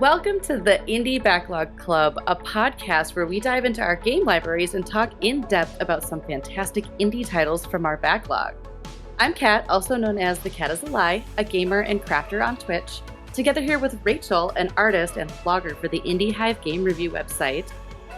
Welcome to the Indie Backlog Club, a podcast where we dive into our game libraries and talk in depth about some fantastic indie titles from our backlog. I'm Kat, also known as The Cat is a Lie, a gamer and crafter on Twitch, together here with Rachel, an artist and blogger for the Indie Hive game review website,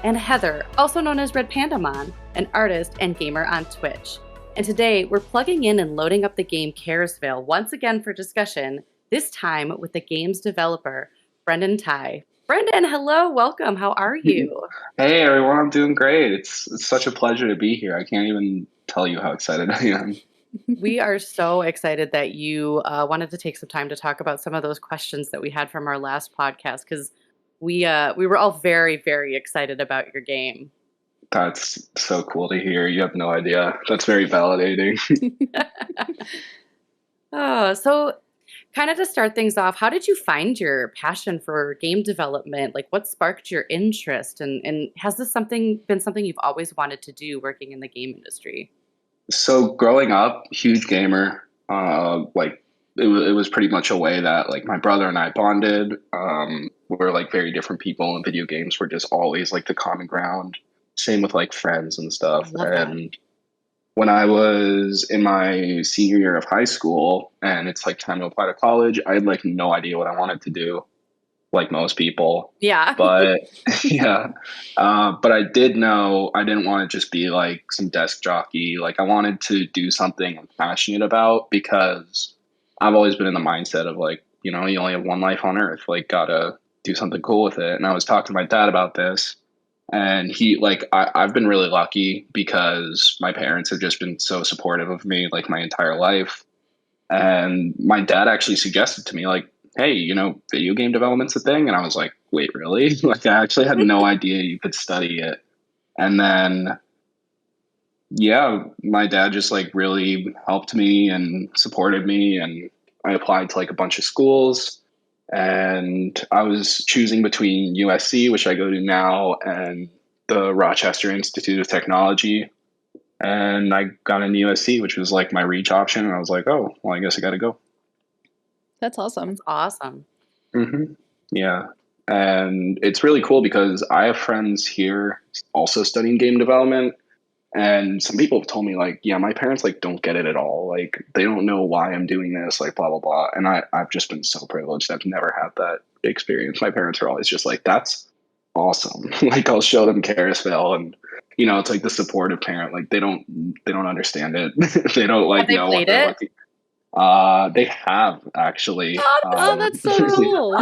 and Heather, also known as Red Pandamon, an artist and gamer on Twitch. And today, we're plugging in and loading up the game Karisvale once again for discussion, this time with the game's developer, Brendan Tighe. Brendan, hello, welcome. How are you? Hey everyone, I'm doing great. It's such a pleasure to be here. I can't even tell you how excited I am. We are so excited that you wanted to take some time to talk about some of those questions that we had from our last podcast, because we were all very, very excited about your game. That's so cool to hear. You have no idea. That's very validating. So kind of to start things off, how did you find your passion for game development? Like, what sparked your interest? And has this been something you've always wanted to do, working in the game industry? So growing up, huge gamer. It was pretty much a way that like my brother and I bonded. We're like very different people, and video games were just always like the common ground. Same with like friends and stuff. And when I was in my senior year of high school and it's like time to apply to college, I had like no idea what I wanted to do, like most people. Yeah. But yeah. But I did know I didn't want to just be like some desk jockey. Like I wanted to do something I'm passionate about, because I've always been in the mindset of like, you only have one life on earth, like gotta do something cool with it. And I was talking to my dad about this. And I've been really lucky because my parents have just been so supportive of me like my entire life. And my dad actually suggested to me like, hey, video game development's a thing. And I was like, wait, really? Like I actually had no idea you could study it. And then, yeah, my dad just like really helped me and supported me. And I applied to like a bunch of schools. And I was choosing between USC, which I go to now, and the Rochester Institute of Technology. And I got into USC, which was like my reach option. And I was like, oh, well, I guess I got to go. That's awesome. That's awesome. Mm-hmm. Yeah. And it's really cool because I have friends here also studying game development. And some people have told me like, yeah, my parents like don't get it at all. Like they don't know why I'm doing this, like blah, blah, blah. And I've just been so privileged. I've never had that experience. My parents are always just like, that's awesome. Like I'll show them Karisvale and it's like the supportive parent. Like they don't understand it. They don't like know what they're looking. They have actually. Oh, that's so cool.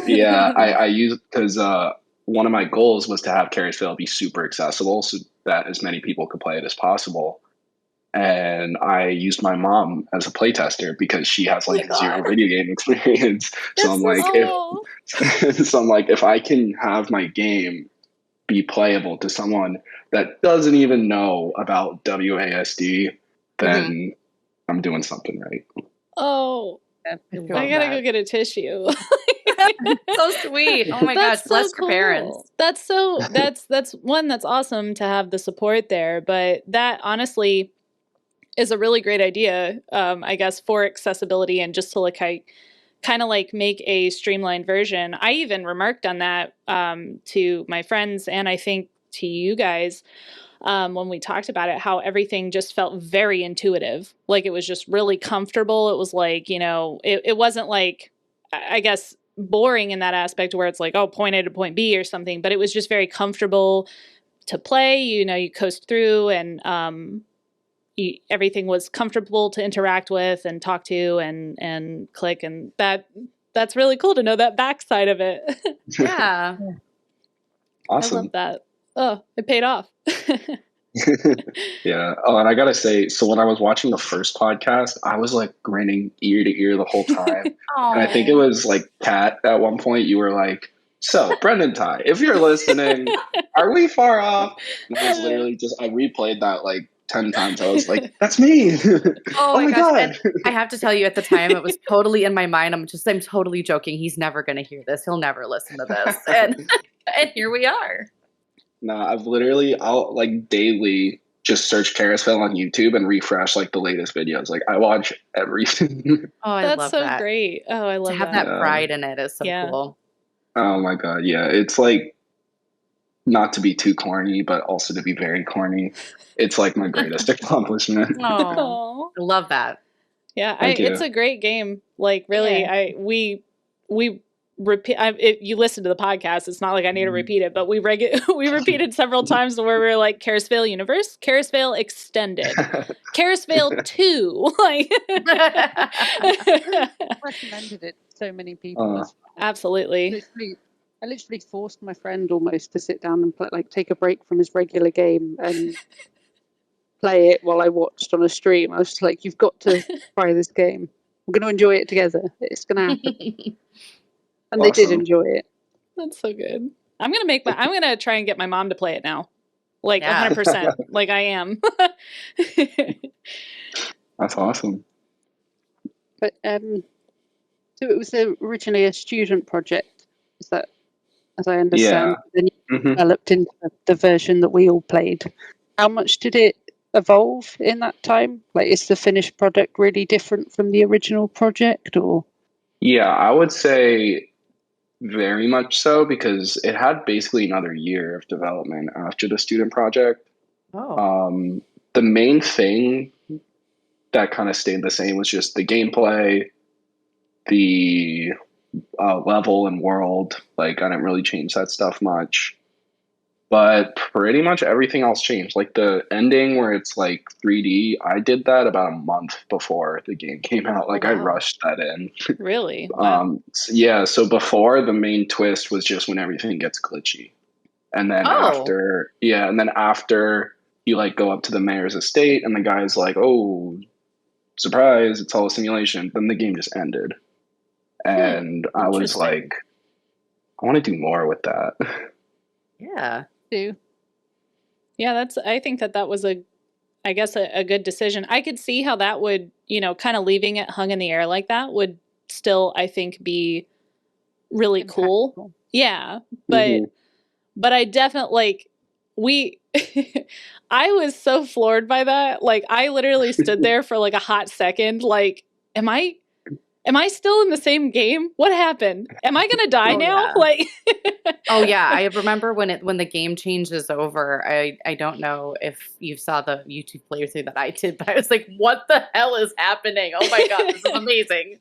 Yeah, I use because one of my goals was to have Karisvale be super accessible so that as many people could play it as possible. And I used my mom as a playtester because she has like zero video game experience. So I'm like, if I can have my game be playable to someone that doesn't even know about WASD, then I'm doing something right. Oh, I gotta go get a tissue. So sweet. Oh my gosh, bless your parents. That's one, that's awesome to have the support there, but that honestly is a really great idea, I guess, for accessibility and just to like kind of like make a streamlined version. I even remarked on that to my friends and I think to you guys when we talked about it, how everything just felt very intuitive. Like it was just really comfortable. It was like, it wasn't like, I guess, boring in that aspect where it's like, oh, point A to point B or something, but it was just very comfortable to play. You coast through and everything was comfortable to interact with and talk to and click. And that's really cool to know that backside of it. Yeah. Awesome. I love that. Oh, it paid off. Yeah. Oh, and I gotta say, so when I was watching the first podcast, I was like grinning ear to ear the whole time. And I think it was like Kat at one point, you were like, so Brendan Tighe, if you're listening, are we far off? And I was literally I replayed that like 10 times. I was like, that's me. Oh my God. And I have to tell you, at the time, it was totally in my mind. I'm totally joking. He's never going to hear this. He'll never listen to this. And here we are. No, I'll like daily just search Karisvale on YouTube and refresh like the latest videos. Like I watch everything. Oh, I That's love so that. great. Oh, I love to have that pride in it is so cool. Oh my God, yeah. It's like not to be too corny, but also to be very corny. It's like my greatest accomplishment. Oh, I love that. Yeah, Thank it's you. a great game. Like really, Yeah. we repeat. You listen to the podcast. It's not like I need to repeat it, but we repeated several times where we were like Karisvale Universe, Karisvale Extended, Karisvale 2. Like, Recommended it to so many people. absolutely. I literally forced my friend almost to sit down and play, like take a break from his regular game and play it while I watched on a stream. I was just like, "You've got to try this game. We're going to enjoy it together. It's going to happen." And they did Awesome. enjoy it. That's so good. I'm gonna try and get my mom to play it now. Like Yeah. 100%. Like I am. That's awesome. But so it was originally a student project. Is that, as I understand, then you Mhm. developed into the version that we all played. How much did it evolve in that time? Like, is the finished product really different from the original project, or? Yeah, I would say very much so because it had basically another year of development after the student project. Oh. The main thing that kind of stayed the same was just the gameplay, the level and world. Like, I didn't really change that stuff much. But pretty much everything else changed. Like the ending where it's like 3D, I did that about a month before the game came out. Like I wow. rushed that in. Really? Wow. Yeah, so before the main twist was just when everything gets glitchy. And then after you like go up to the mayor's estate and the guy's like, "Oh, surprise, it's all a simulation." Then the game just ended. And I was Interesting. like, I want to do more with that. Yeah. Yeah, I think that was a good decision. I could see how that would, kind of leaving it hung in the air like that would still, I think, be really cool. Impactful. Yeah. But I definitely I was so floored by that. Like I literally stood there for like a hot second. Like, am I still in the same game? What happened? Am I gonna die now? Yeah. Like, oh yeah, I remember when the game changes over. I don't know if you saw the YouTube playthrough that I did, but I was like, "What the hell is happening? Oh my god, this is amazing!"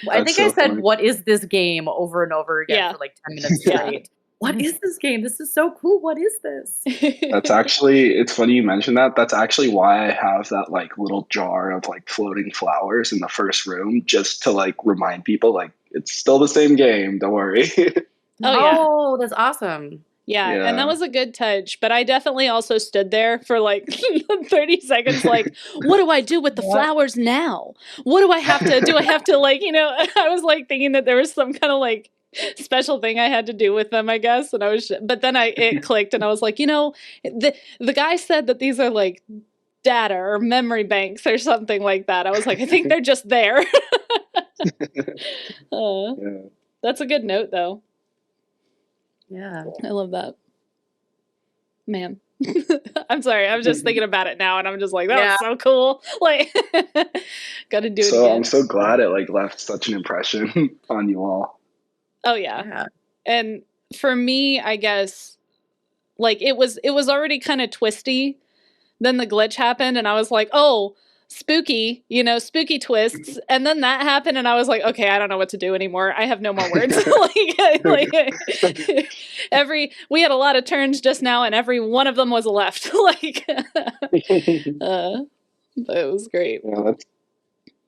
I think so I said, funny. "What is this game?" over and over again for like 10 minutes straight. What is this game? This is so cool. What is this? That's actually, it's funny you mentioned that. That's actually why I have that like little jar of like floating flowers in the first room, just to like remind people like it's still the same game. Don't worry. Oh, that's awesome. Yeah, Yeah. and that was a good touch. But I definitely also stood there for like 30 seconds, like, what do I do with the flowers now? What do I have to do? I have to like, I was like thinking that there was some kind of like special thing I had to do with them, I guess. And but then it clicked and I was like, the guy said that these are like data or memory banks or something like that. I was like, I think they're just there. Yeah. That's a good note though. Yeah. I love that. Man. I'm sorry. I'm just thinking about it now and I'm just like, that was so cool. Like, gotta do it again. I'm so glad it like left such an impression on you all. Oh yeah. And for me, I guess like it was already kind of twisty. Then the glitch happened and I was like, oh, spooky, spooky twists. And then that happened and I was like, okay, I don't know what to do anymore. I have no more words. We had a lot of turns just now and every one of them was a left. But it was great. Yeah,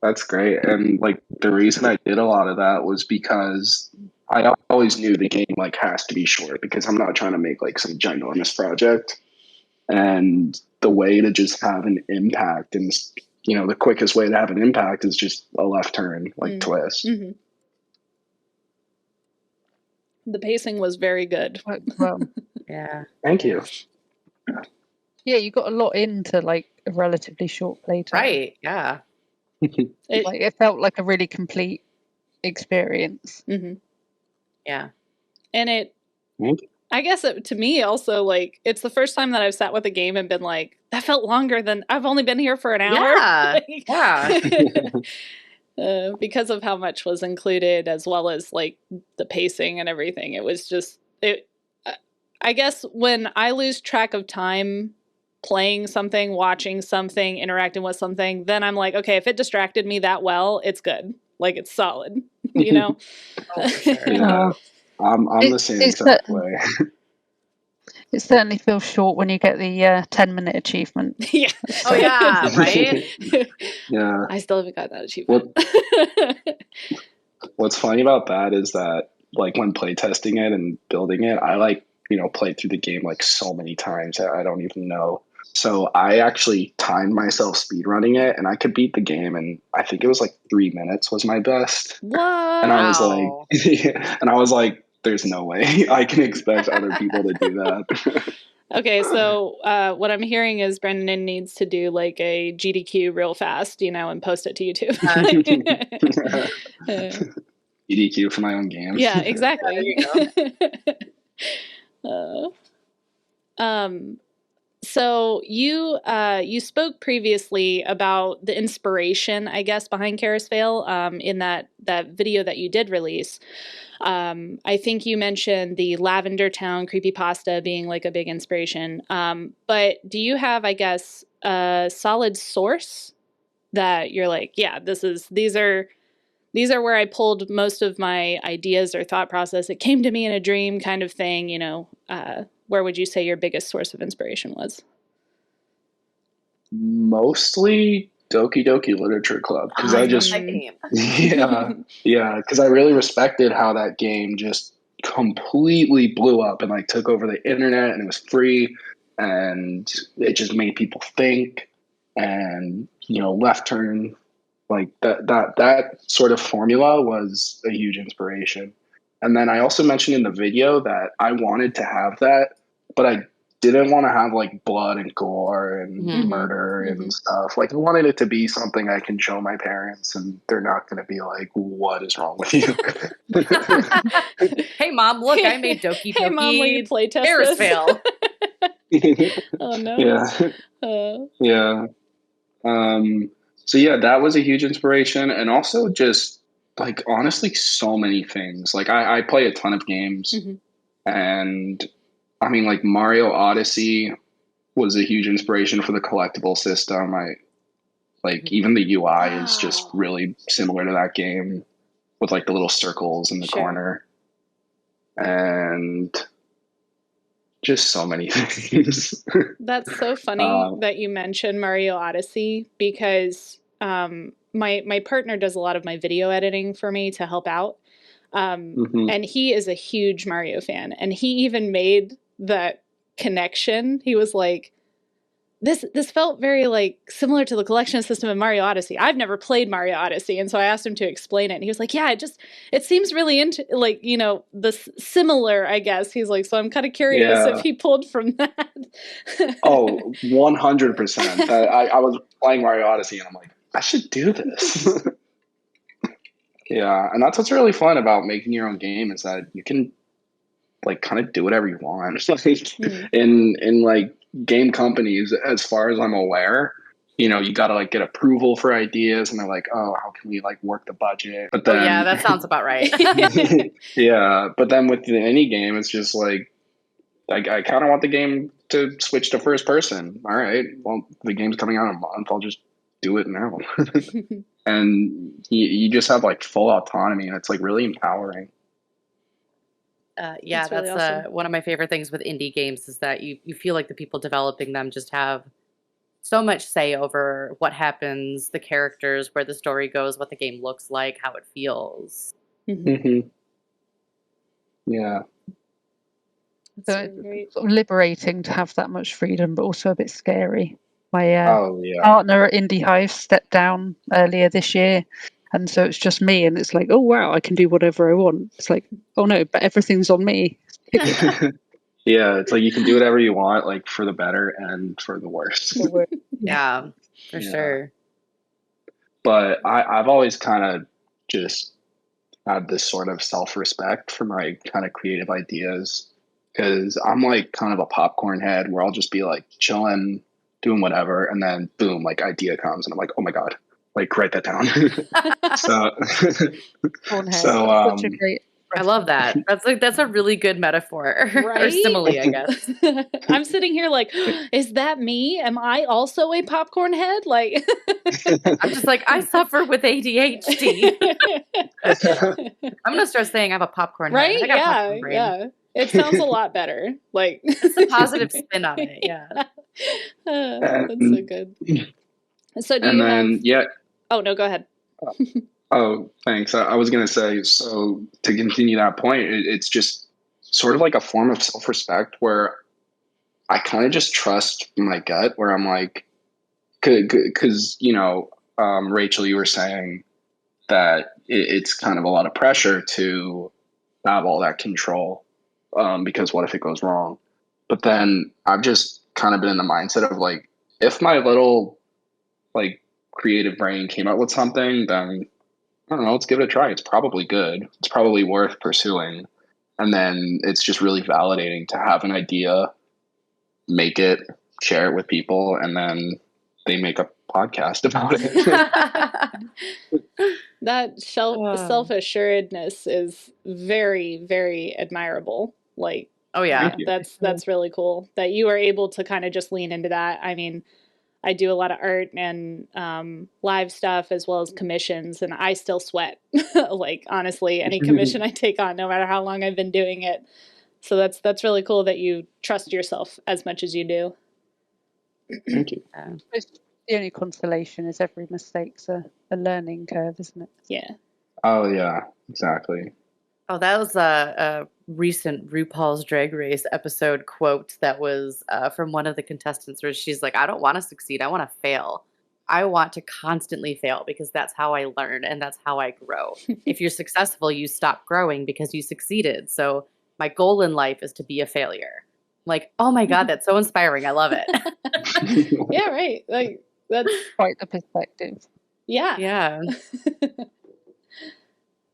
that's great. And like the reason I did a lot of that was because I always knew the game like has to be short because I'm not trying to make like some ginormous project. And the way to just have an impact and the quickest way to have an impact is just a left turn, like twist. Mm-hmm. The pacing was very good. Well, yeah. Thank you. Yeah, you got a lot into like a relatively short playtime. Right. Yeah. It felt like a really complete experience. Mm-hmm. Yeah. And I guess to me also, like, it's the first time that I've sat with a game and been like, that felt longer than I've only been here for an hour. Yeah. Like, yeah. because of how much was included, as well as like the pacing and everything. It was just it. I guess when I lose track of time playing something, watching something, interacting with something, then I'm like, okay, if it distracted me that well, it's good. Like it's solid, you know? Oh, for sure. Yeah. I'm the same exact way. It certainly feels short when you get the 10-minute achievement. Yeah. Oh yeah, right? Yeah. I still haven't got that achievement. What's funny about that is that like when playtesting it and building it, I like, played through the game like so many times that I don't even know. So I actually timed myself speedrunning it, and I could beat the game, and I think it was like 3 minutes was my best. What? And I was like, there's no way I can expect other people to do that. Okay, so what I'm hearing is Brendan needs to do like a GDQ real fast, and post it to YouTube. EDQ for my own game. Yeah, exactly. There you So you spoke previously about the inspiration, I guess, behind Karisvale in that video that you did release. I think you mentioned the Lavender Town creepypasta being like a big inspiration. But do you have, I guess, a solid source that you're like, yeah, these are where I pulled most of my ideas or thought process. It came to me in a dream kind of thing, where would you say your biggest source of inspiration was? Mostly Doki Doki Literature Club, because I just that game. yeah, because I really respected how that game just completely blew up and like took over the internet, and it was free, and it just made people think, and left turn, like that sort of formula was a huge inspiration. And then I also mentioned in the video that I wanted to have that, but I didn't want to have like blood and gore and murder and stuff. Like I wanted it to be something I can show my parents, and they're not going to be like, "What is wrong with you?" Hey mom, look, I made Doki Doki. Hey mom, will you play test Karisvale? Oh no. Yeah. Yeah. So yeah, that was a huge inspiration, and also just like honestly, so many things. Like I play a ton of games, and I mean, like Mario Odyssey was a huge inspiration for the collectible system. Even the UI is just really similar to that game, with like the little circles in the corner, and just so many things. That's so funny that you mentioned Mario Odyssey, because my partner does a lot of my video editing for me to help out. And he is a huge Mario fan, and he even made that connection. He was like, this felt very like similar to the collection system in Mario Odyssey. I've never played Mario Odyssey, and so I asked him to explain it, and he was like, yeah, it seems really into like similar, I guess. He's like, so I'm kind of curious if he pulled from that. 100%. I was playing Mario Odyssey, and I'm like, I should do this. Yeah, and that's what's really fun about making your own game, is that you can like kind of do whatever you want. Like in like game companies, as far as I'm aware, you got to like get approval for ideas, and they're like, oh, how can we like work the budget? But then, yeah, that sounds about right. Yeah, but then with the indie game, it's just like I kind of want the game to switch to first person. All right, well, the game's coming out in a month. I'll just do it now. And you just have like full autonomy, and it's like really empowering. Yeah, that's really awesome. One of my favorite things with indie games is that you feel like the people developing them just have so much say over what happens, the characters, where the story goes, what the game looks like, how it feels. Yeah. So it's sort of liberating to have that much freedom, but also a bit scary. My partner at Indie Hive stepped down earlier this year, and so it's just me, and it's like, oh wow, I can do whatever I want. It's like, oh no, but everything's on me. Yeah, it's like you can do whatever you want, like for the better and for the worse. Yeah, for sure. But I've always kind of just had this sort of self-respect for my kind of creative ideas, because I'm like kind of a popcorn head where I'll just be like chilling, doing whatever, and then boom, like idea comes, and I'm like, oh my god, Like, write that down. So, Cornhead. so Such a great. I love that. That's a really good metaphor or Right? simile, I guess. I'm sitting here like, is that me? Am I also a popcorn head? Like, I'm just like, I suffer with ADHD. I'm gonna start saying I have a popcorn head. right? I got a Yeah, popcorn brain. yeah. It sounds a lot better. Like, It's a positive spin on it. Yeah. That's so good. So do and you then, have? yeah. Oh no, go ahead. Oh, thanks. I was going to say, so to continue that point, it's just sort of like a form of self-respect where I kind of just trust my gut, where I'm like, because, Rachel, you were saying that it's kind of a lot of pressure to have all that control, because what if it goes wrong? But then I've just kind of been in the mindset of like, if my little like creative brain came up with something, then I don't know, let's give it a try. It's probably good. It's probably worth pursuing. And then it's just really validating to have an idea, make it, share it with people, and then they make a podcast about it. That self-assuredness is very, very admirable. Like, Oh yeah. that's really cool that you are able to kind of just lean into that. I mean, I do a lot of art and live stuff as well as commissions, and I still sweat. Like, honestly, any commission I take on, no matter how long I've been doing it. So that's really cool that you trust yourself as much as you do. Thank you. The only consolation is every mistake's a learning curve, isn't it? Yeah. Oh yeah, exactly. Oh, that was a recent RuPaul's Drag Race episode quote that was from one of the contestants where she's like, I don't want to succeed. I want to fail. I want to constantly fail because that's how I learn and that's how I grow. If you're successful, you stop growing because you succeeded. So my goal in life is to be a failure. Like, oh my God, that's so inspiring. I love it. Yeah, right. Like, that's Quite the perspective. yeah. Yeah.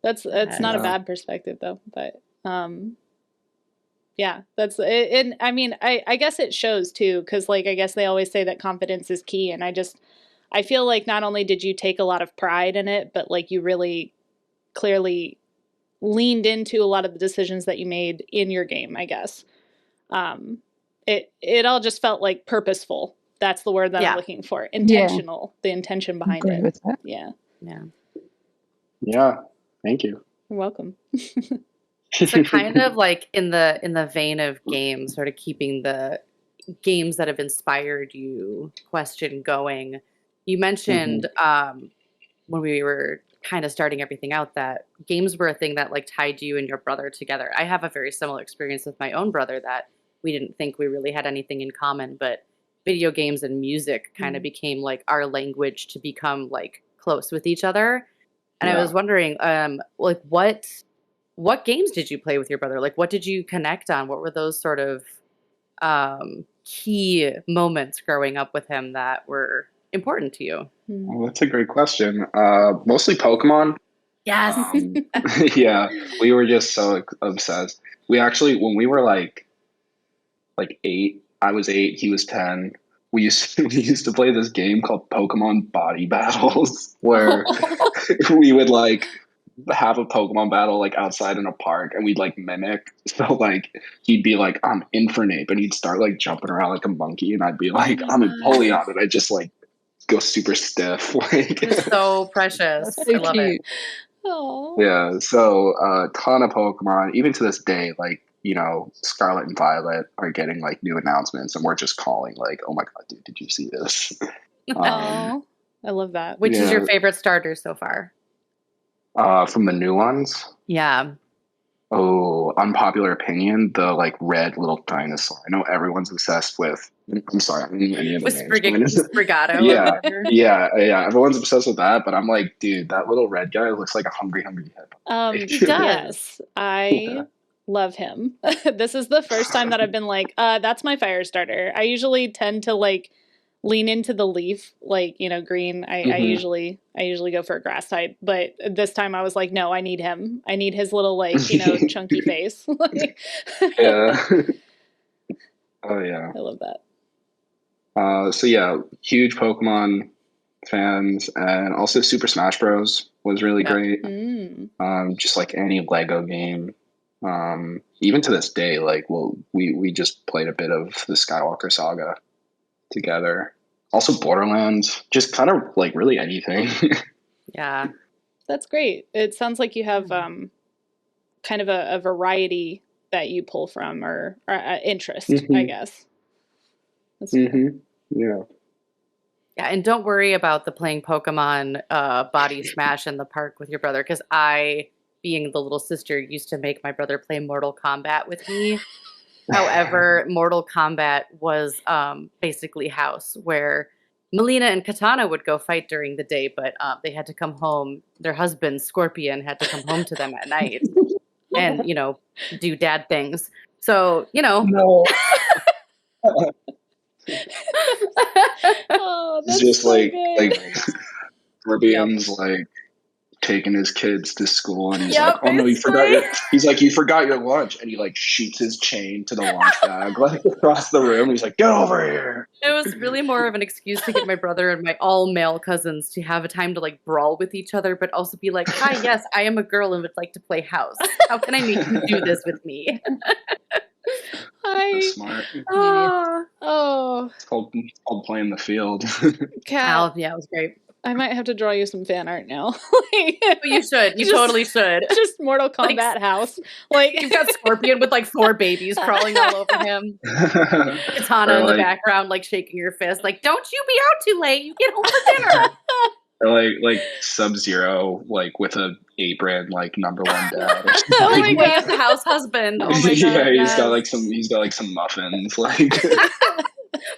That's not a bad perspective though, but yeah, that's it. And I mean, I guess it shows too, because like I guess they always say that confidence is key, and I feel like not only did you take a lot of pride in it, but like you really clearly leaned into a lot of the decisions that you made in your game, I guess. It all just felt like purposeful. That's the word that I'm looking for. Intentional. The intention behind Agree it. with that. Yeah. Yeah. Yeah. Thank you. You're welcome. So kind of like in the vein of games, sort of keeping the games that have inspired you question going. You mentioned when we were kind of starting everything out that games were a thing that like tied you and your brother together. I have a very similar experience with my own brother that we didn't think we really had anything in common, but video games and music kind of became like our language to become like close with each other. And I was wondering, like what games did you play with your brother? Like, what did you connect on? What were those sort of key moments growing up with him that were important to you? Well, that's a great question. Mostly Pokemon. Yes. Yeah, we were just so obsessed. We actually, when we were like 8, I was 8, he was 10. We used to play this game called Pokemon Body Battles, where we would like have a Pokemon battle like outside in a park, and we'd like mimic. So like he'd be like, I'm Infernape, and he'd start like jumping around like a monkey, and I'd be like, I'm Empoleon, and I just like go super stiff. Like It's so precious. That's so I love cute. it. Oh. yeah, so a ton of Pokemon. Even to this day, like, Scarlet and Violet are getting like new announcements, and we're just calling like, oh my God, dude, did you see this? I love that. Which is your favorite starter so far? From the new ones? Yeah. Oh, unpopular opinion, the like red little dinosaur. I know everyone's obsessed with. I'm sorry, I don't know any of the With names. Sprigato. Yeah. Everyone's obsessed with that, but I'm like, dude, that little red guy looks like a hungry hippo. He does. Yes, I love him. This is the first time that I've been like, that's my fire starter. I usually tend to like lean into the leaf, like, green. I usually go for a grass type, but this time I was like, no, I need him. I need his little like, chunky face. Yeah. Oh yeah. I love that. So yeah, huge Pokemon fans, and also Super Smash Bros. Was really great. Mm. Just like any Lego game. Even to this day, like we just played a bit of the Skywalker Saga together. Also Borderlands, just kind of like really anything. Yeah. That's great. It sounds like you have kind of a variety that you pull from, or interest, I guess. That's cool. Yeah. Yeah, and don't worry about the playing Pokemon body smash in the park with your brother, because I, being the little sister, used to make my brother play Mortal Kombat with me. However, Mortal Kombat was basically house, where Melina and Katana would go fight during the day, but they had to come home. Their husband, Scorpion, had to come home to them at night and, do dad things. So, No. Oh, It's that's just so like good. Caribbean's like taking his kids to school, and he's Yep, like, "Oh no, you forgot basically. your." He's like, "You forgot your lunch," and he like shoots his chain to the lunch bag like across the room. He's like, "Get over here!" It was really more of an excuse to get my brother and my all male cousins to have a time to like brawl with each other, but also be like, "Hi, yes, I am a girl and would like to play house. How can I make you do this with me?" That's smart. Oh, It's called playing the field. Kat, Yeah, it was great. I might have to draw you some fan art now. You should. You totally should. Just Mortal Kombat house. Like You've got Scorpion with like 4 babies crawling all over him. Katana in the background, like shaking your fist, like, "Don't you be out too late. You get home for dinner." Or like Sub-Zero, like with a apron, like #1 dad. Or something. Oh my Like, God. the house husband. Oh my God. Yeah, yes. he's got like some muffins, like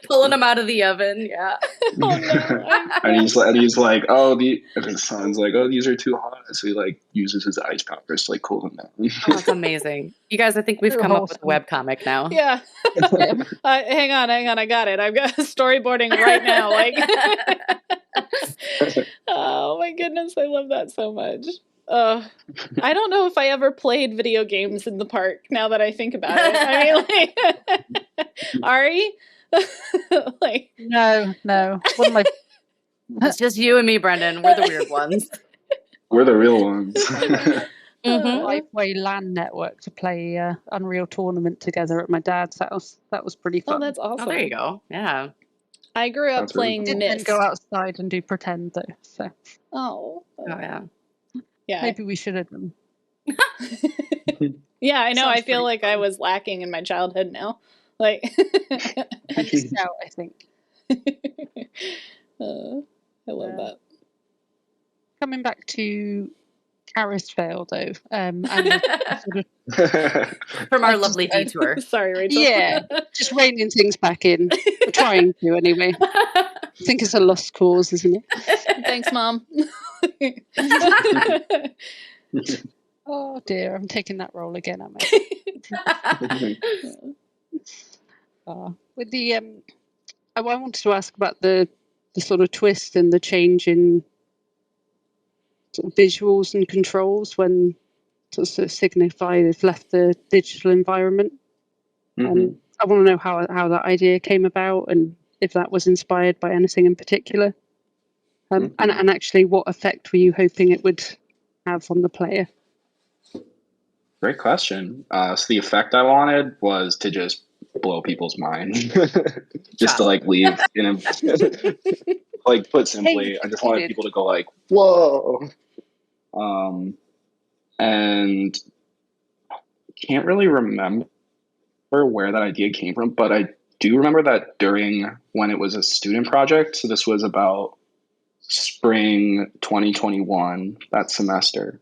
Pulling them out of the oven. Yeah. Oh no. and he's like, and his son's like, "Oh, these are too hot," so he like uses his ice poppers to like cool them down. Oh, that's amazing. You guys, I think we've come up with a webcomic now. Yeah. Hang on. I got it. I've got storyboarding right now. Like, oh my goodness, I love that so much. I don't know if I ever played video games in the park. Now that I think about it, I mean, like, Ari, like, No. One of my It's just you and me, Brendan. We're the weird ones. We're the real ones. Lifeway LAN network to play Unreal Tournament together at my dad's house. That was pretty fun. Oh, that's awesome. Oh, there you go. Yeah. I grew up That's really playing cool. Didn't Myst. go outside and do pretend though. So Oh, yeah. yeah. maybe we should have done. Yeah, I know. Sounds I feel pretty like I was lacking in my childhood now. Like, I missed out, I think. I love that. Coming back to Karisvale though, and the sort of, From our lovely detour. Sorry, Rachel. yeah, just reining things back in. We're trying to anyway. I think it's a lost cause, isn't it? Thanks, Mom. Oh dear, I'm taking that role again, am I? With the I wanted to ask about the sort of twist and the change in sort of visuals and controls when sort of signify they've left the digital environment. I want to know how that idea came about and if that was inspired by anything in particular. And actually, what effect were you hoping it would have on the player? Great question. So the effect I wanted was to just blow people's minds, just to like leave, like put simply, I just wanted people to go like, "Whoa," and can't really remember where that idea came from, but I do remember that during when it was a student project. So this was about spring 2021, that semester.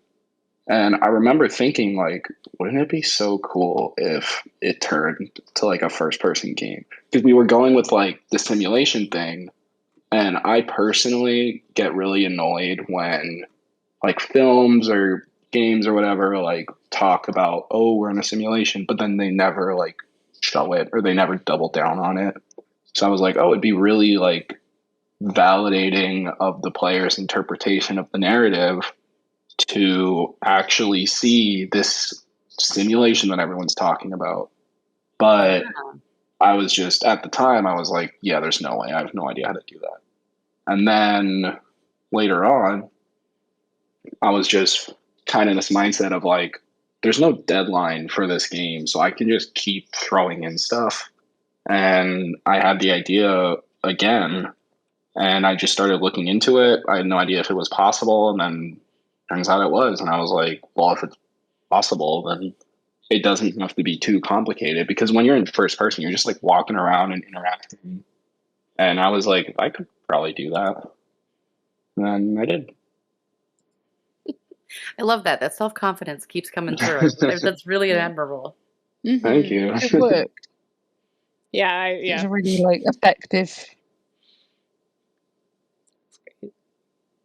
And I remember thinking, like, wouldn't it be so cool if it turned to like a first person game? Because we were going with like the simulation thing. And I personally get really annoyed when like films or games or whatever like talk about, oh, we're in a simulation, but then they never like show it or they never double down on it. So I was like, oh, it'd be really like validating of the player's interpretation of the narrative to actually see this simulation that everyone's talking about. But I was just, at the time, I was like, yeah, there's no way. I have no idea how to do that. And then later on, I was just kind of in this mindset of like, there's no deadline for this game, so I can just keep throwing in stuff. And I had the idea again, and I just started looking into it. I had no idea if it was possible, and then turns out it was. And I was like, well, if it's possible, then it doesn't have to be too complicated, because when you're in first person, you're just like walking around and interacting. And I was like, I could probably do that. And I did. I love that. That self-confidence keeps coming through. That's really admirable. Mm-hmm. Thank you. It worked. Yeah, It was really like effective.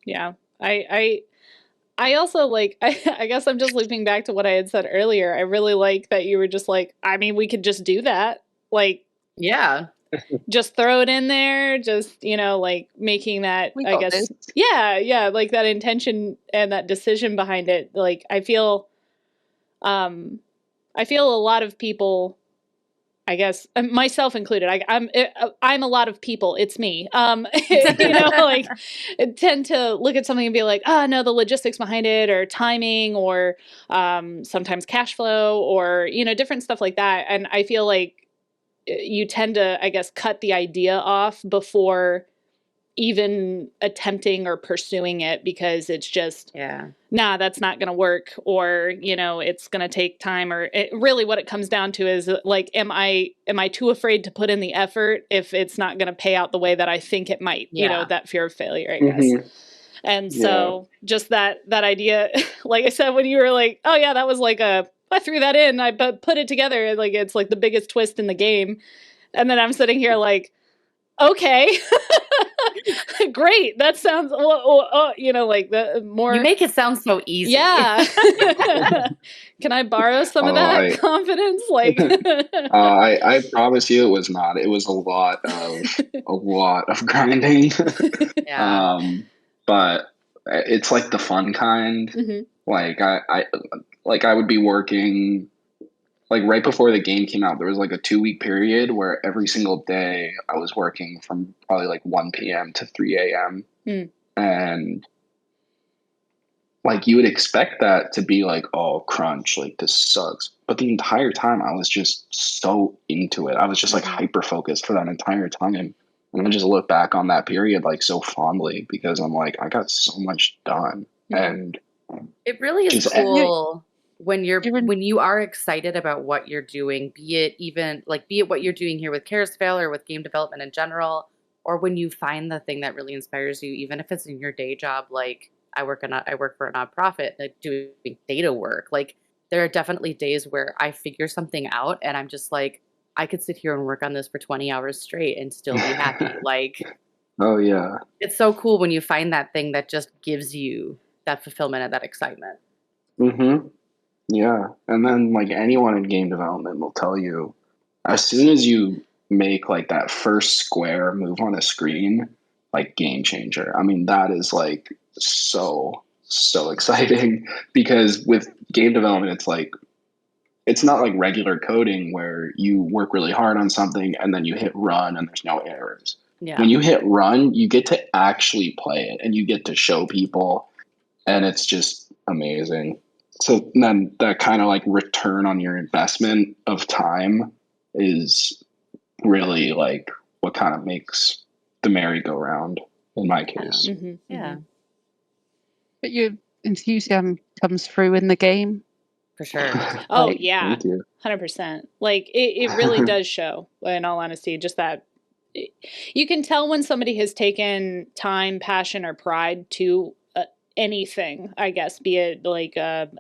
Yeah. I also like, I guess I'm just looping back to what I had said earlier. I really like that you were just like, I mean, we could just do that. Like, Yeah. just throw it in there, just, you know, like making that, We I got guess, this. yeah, like that intention and that decision behind it. Like, I feel a lot of people, I guess, myself included, I'm a lot of people. It's me. You know, like tend to look at something and be like, oh no, the logistics behind it, or timing, or sometimes cash flow, or, you know, different stuff like that. And I feel like you tend to, I guess, cut the idea off before even attempting or pursuing it, because it's just, nah, that's not going to work, or, you know, it's going to take time, or really what it comes down to is like, am I too afraid to put in the effort if it's not going to pay out the way that I think it might, you know, that fear of failure, I guess. Mm-hmm. And so just that idea, like I said, when you were like, oh yeah, that was like I threw that in, I put it together, like it's like the biggest twist in the game. And then I'm sitting here like, okay, great. That sounds, you know, like the more. You make it sound so easy. Yeah. Can I borrow some of that confidence? Like, I promise you, it was not. It was a lot of grinding. Yeah. But it's like the fun kind. Mm-hmm. Like I would be working, like right before the game came out, there was like a 2-week period where every single day I was working from probably like 1 p.m. to 3 a.m. And like you would expect that to be like, oh, crunch, like this sucks. But the entire time I was just so into it. I was just like hyper focused for that entire time. And I just look back on that period like so fondly, because I'm like, I got so much done. And it really is cool when you are excited about what you're doing, be it what you're doing here with Karisvale or with game development in general, or when you find the thing that really inspires you, even if it's in your day job. Like I work for a nonprofit, like doing data work. Like there are definitely days where I figure something out and I'm just like, I could sit here and work on this for 20 hours straight and still be happy. Like, oh yeah, it's so cool when you find that thing that just gives you that fulfillment and that excitement. Mm-hmm. Yeah. And then like anyone in game development will tell you, as soon as you make like that first square move on a screen, like game changer. I mean, that is like so exciting, because with game development, it's like, it's not like regular coding where you work really hard on something and then you hit run and there's no errors. Yeah. When you hit run, you get to actually play it and you get to show people, and it's just amazing. So then that kind of like return on your investment of time is really like what kind of makes the merry-go-round in my case. Mm-hmm. Yeah. But your enthusiasm comes through in the game. For sure. Oh, Like, yeah. 100%. Like, it really does show, in all honesty, just that you can tell when somebody has taken time, passion, or pride to anything, I guess, be it like a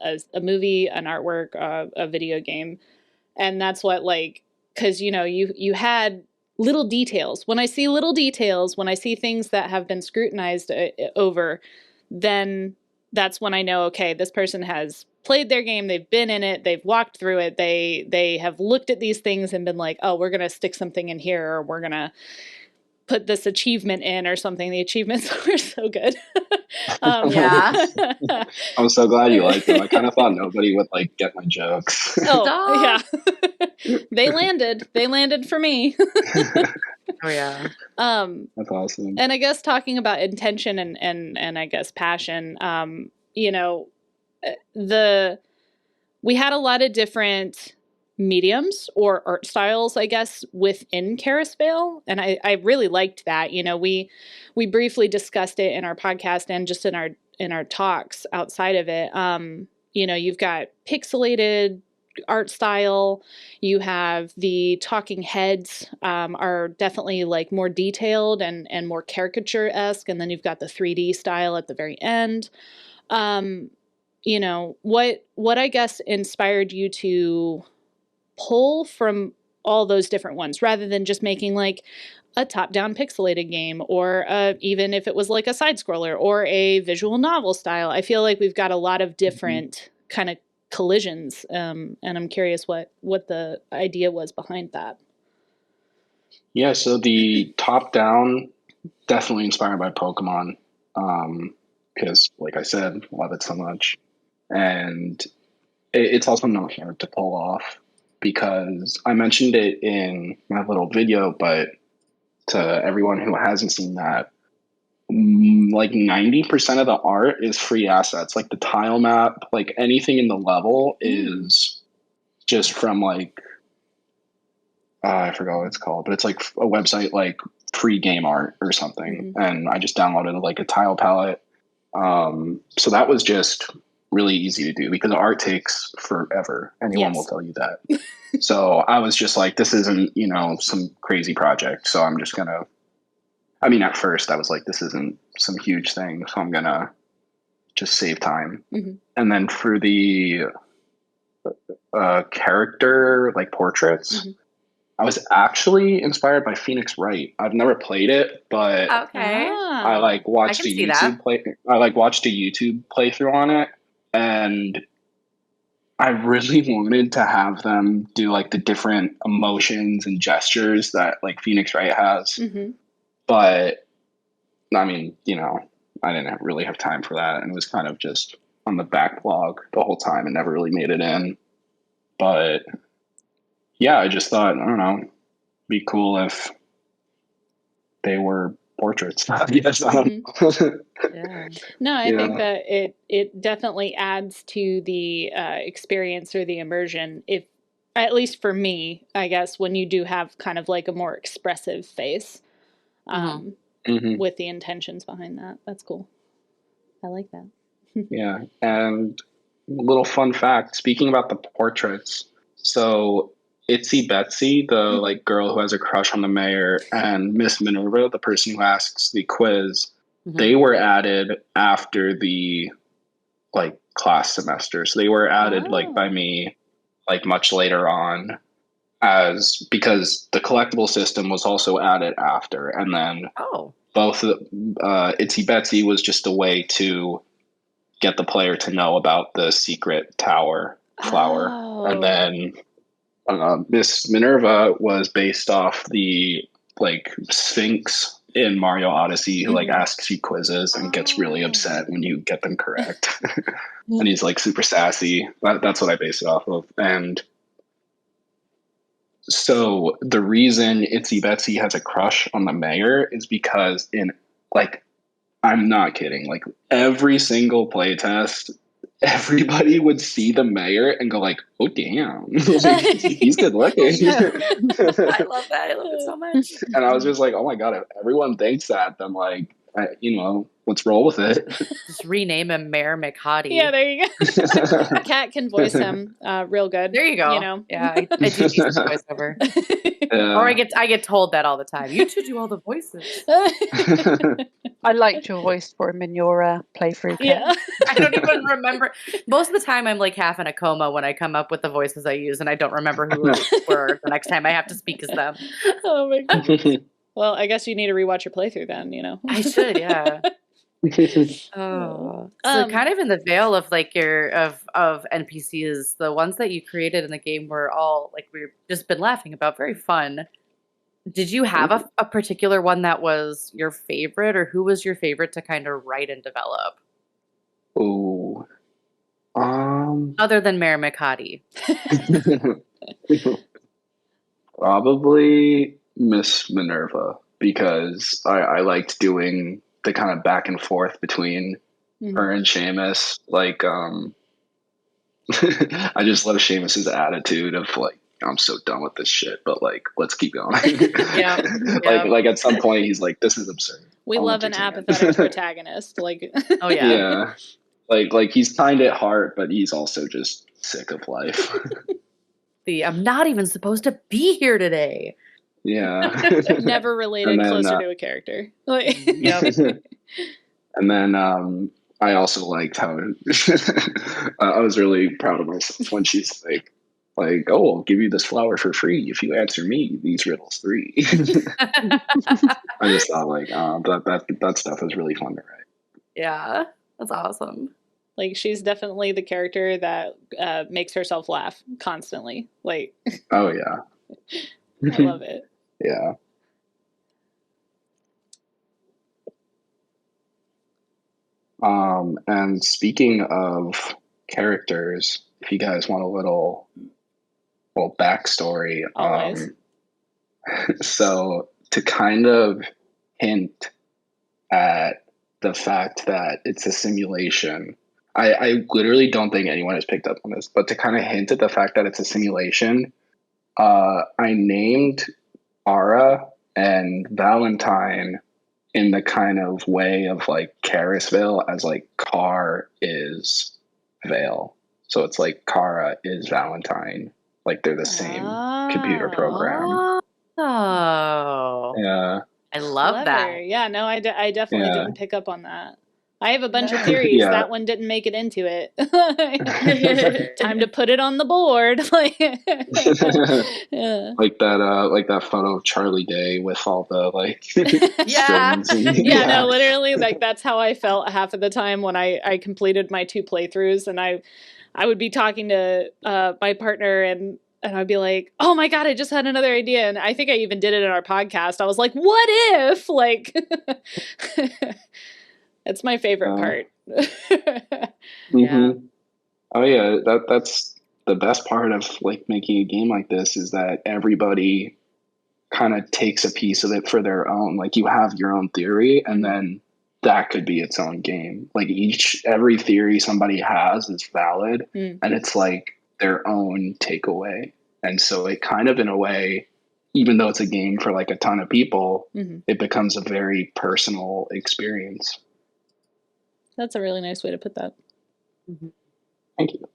movie, an artwork, a video game. And that's what, like, because, you know, you had little details. When I see little details, when I see things that have been scrutinized over, then that's when I know, okay, this person has played their game, they've been in it, they've walked through it, they have looked at these things and been like, oh, we're going to stick something in here, or we're going to put this achievement in or something. The achievements were so good. Yeah. I'm so glad you liked them. I kind of thought nobody would like get my jokes. Oh, yeah. They landed for me. Oh yeah. That's awesome. And I guess talking about intention and I guess passion, you know, we had a lot of different mediums or art styles, I guess, within Karisvale. And I really liked that. You know, we briefly discussed it in our podcast and just in our talks outside of it. You know, you've got pixelated art style. You have the talking heads are definitely like more detailed and more caricature-esque. And then you've got the 3D style at the very end. You know, what I guess inspired you to pull from all those different ones rather than just making like a top-down pixelated game or even if it was like a side scroller or a visual novel style. I feel like we've got a lot of different kind of collisions, and I'm curious what the idea was behind that. Yeah, so the top-down, definitely inspired by Pokemon, because, like I said, love it so much. And it's also not hard to pull off because I mentioned it in my little video, but to everyone who hasn't seen that, like 90% of the art is free assets. Like the tile map, like anything in the level is just from like, I forgot what it's called, but it's like a website like Free Game Art or something. And I just downloaded like a tile palette. So that was just really easy to do because art takes forever. Anyone will tell you that. So I was just like, this isn't, you know, some crazy project. So I'm just gonna, I mean, at first I was like, this isn't some huge thing. So I'm gonna just save time. And then for the character, like portraits, I was actually inspired by Phoenix Wright. I've never played it, but I like watched a YouTube playthrough on it, and I really wanted to have them do like the different emotions and gestures that like Phoenix Wright has. But I mean, you know, I didn't really have time for that, and it was kind of just on the backlog the whole time and never really made it in. But yeah, I just thought, I don't know, it'd be cool if they were portraits. Yes. Yeah. No, I think that it definitely adds to the experience or the immersion. If, at least for me, I guess, when you do have kind of like a more expressive face with the intentions behind that. That's cool. I like that. Yeah. And little fun fact, speaking about the portraits, so Itsy Betsy, the like girl who has a crush on the mayor, and Miss Minerva, the person who asks the quiz, they were added after the like class semester. So they were added like by me like much later on, as because the collectible system was also added after. And then both Itsy Betsy was just a way to get the player to know about the secret tower flower. And then Miss Minerva was based off the like Sphinx in Mario Odyssey, who like asks you quizzes and gets really upset when you get them correct. And he's like super sassy. That's what I base it off of. And so the reason Itsy Betsy has a crush on the mayor is because in like, I'm not kidding, like every single playtest, everybody would see the mayor and go like, oh damn, like, he's good looking. I love that. I love it so much. And I was just like, oh my god, if everyone thinks that, then like, you know, let's roll with it. Just rename him Mayor McCarty. Yeah, there you go. Kat can voice him real good. There you go. You know? Yeah, I do decent voiceover. Or I get told that all the time. You two do all the voices. I liked your voice for him in your playthrough, Kat. Yeah. I don't even remember. Most of the time I'm like half in a coma when I come up with the voices I use, and I don't remember who were the next time I have to speak as them. Oh my god. Well, I guess you need to rewatch your playthrough then, you know. I should, yeah. So kind of in the veil of like your of NPCs, the ones that you created in the game were all like we've just been laughing about, very fun. Did you have a particular one that was your favorite, or who was your favorite to kind of write and develop? Ooh. Other than Mayor McCarty. Probably Miss Minerva, because I liked doing the kind of back and forth between her and Seamus. Like, I just love Seamus's attitude of like, I'm so done with this shit, but like, let's keep going. Yeah. Like at some point he's like, this is absurd. We love an apathetic protagonist. Like, oh yeah. Yeah. Like he's kind at heart, but he's also just sick of life. I'm not even supposed to be here today. Yeah. Never related closer to a character. Like, yep. And then I also liked how I was really proud of myself when she's like, oh, I'll give you this flower for free if you answer me these riddles 3. I just thought like, that stuff is really fun to write. Yeah, that's awesome. Like, she's definitely the character that makes herself laugh constantly. Like, oh yeah, I love it. Yeah. And speaking of characters, if you guys want a little backstory, so to kind of hint at the fact that it's a simulation, I literally don't think anyone has picked up on this, but to kind of hint at the fact that it's a simulation, I named Ara and Valentine in the kind of way of like Karisvale as like Car is Vale. So it's like Kara is Valentine. Like they're the same computer program. Oh. Yeah. I love that. Yeah, no, I definitely didn't pick up on that. I have a bunch of theories. Yeah. That one didn't make it into it. Time to put it on the board. Yeah. Like that photo of Charlie Day with all the like Yeah. strings. Yeah, no, literally, like that's how I felt half of the time when I completed my 2 playthroughs, and I would be talking to my partner and I'd be like, oh my God, I just had another idea. And I think I even did it in our podcast. I was like, what if? Like, it's my favorite part. Yeah. Oh yeah, that's the best part of like making a game like this is that everybody kind of takes a piece of it for their own. Like you have your own theory, and then that could be its own game. Like every theory somebody has is valid, and it's like their own takeaway. And so it kind of, in a way, even though it's a game for like a ton of people, it becomes a very personal experience. That's a really nice way to put that. Thank you.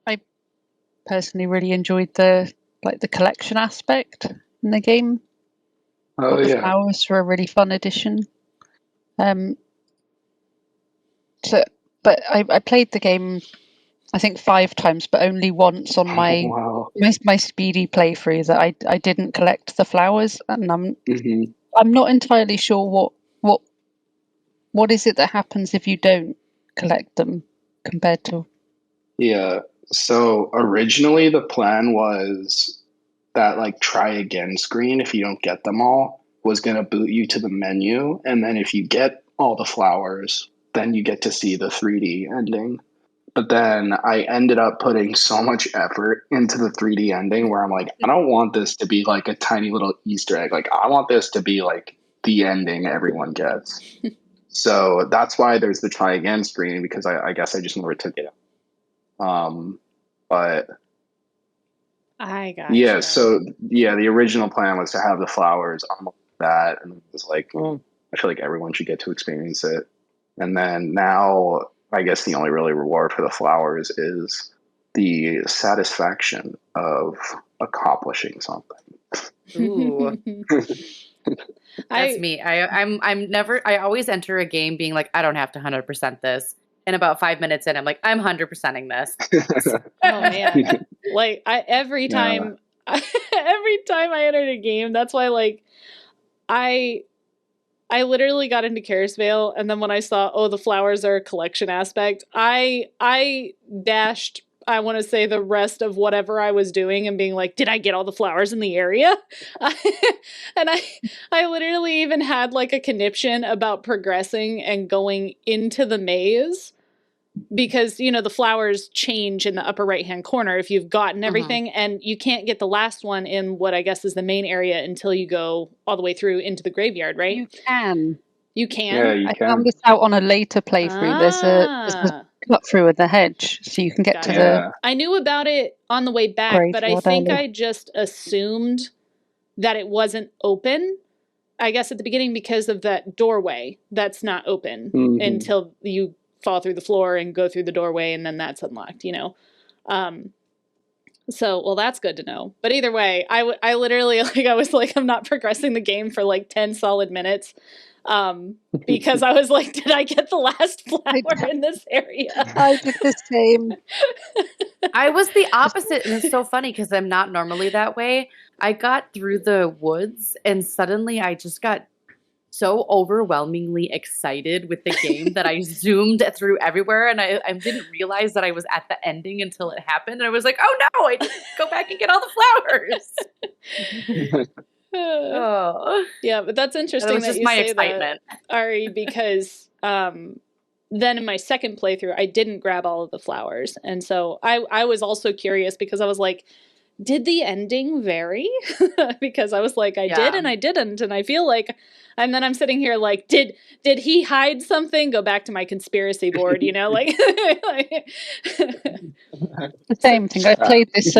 I personally really enjoyed the collection aspect in the game. Oh the yeah. flowers were a really fun addition. But I played the game, I think 5 times, but only once on my speedy playthrough that I didn't collect the flowers, and I'm not entirely sure what is it that happens if you don't collect them compared to. Yeah. So originally the plan was that like try again screen, if you don't get them all, was going to boot you to the menu, and then if you get all the flowers, then you get to see the 3D ending. But then I ended up putting so much effort into the 3D ending where I'm like, I don't want this to be like a tiny little Easter egg. Like I want this to be like the ending everyone gets. So that's why there's the try again screen, because I guess I just never took it out. But I got yeah, so yeah, the original plan was to have the flowers on that, and it was like, I feel like everyone should get to experience it. And then now, I guess the only really reward for the flowers is the satisfaction of accomplishing something. Ooh. That's me. I always enter a game being like, I don't have to 100% this. And about 5 minutes in, I'm like, I'm 100%ing this. Oh man. Like every time I entered a game, that's why like I I literally got into Karisvale, and then when I saw, the flowers are a collection aspect, I dashed, I want to say, the rest of whatever I was doing and being like, did I get all the flowers in the area? And I literally even had like a conniption about progressing and going into the maze, because, the flowers change in the upper right-hand corner if you've gotten everything, and you can't get the last one in what I guess is the main area until you go all the way through into the graveyard, right? You can. You can? Yeah, you I can. found this out on a later playthrough. There's a cut through of the hedge, so you can get to the I knew about it on the way back, but I graveyard think early. I just assumed that it wasn't open, I guess, at the beginning because of that doorway that's not open until you fall through the floor and go through the doorway, and then that's unlocked, So, well, that's good to know. But either way, I literally, I was like, I'm not progressing the game for like 10 solid minutes, because I was like, did I get the last flower in this area? I did the same. I was the opposite, and it's so funny because I'm not normally that way. I got through the woods, and suddenly I just got so overwhelmingly excited with the game that I zoomed through everywhere, and I didn't realize that I was at the ending until it happened, and I was like, oh no, I didn't go back and get all the flowers. Oh. Yeah, but that's interesting that was that just you my say excitement. that, Ari, because then in my second playthrough, I didn't grab all of the flowers, and so I was also curious because I was like, did the ending vary? Because I was like, I did and I didn't, and I feel like, and then I'm sitting here like, did he hide something? Go back to my conspiracy board, like. The same thing. I played this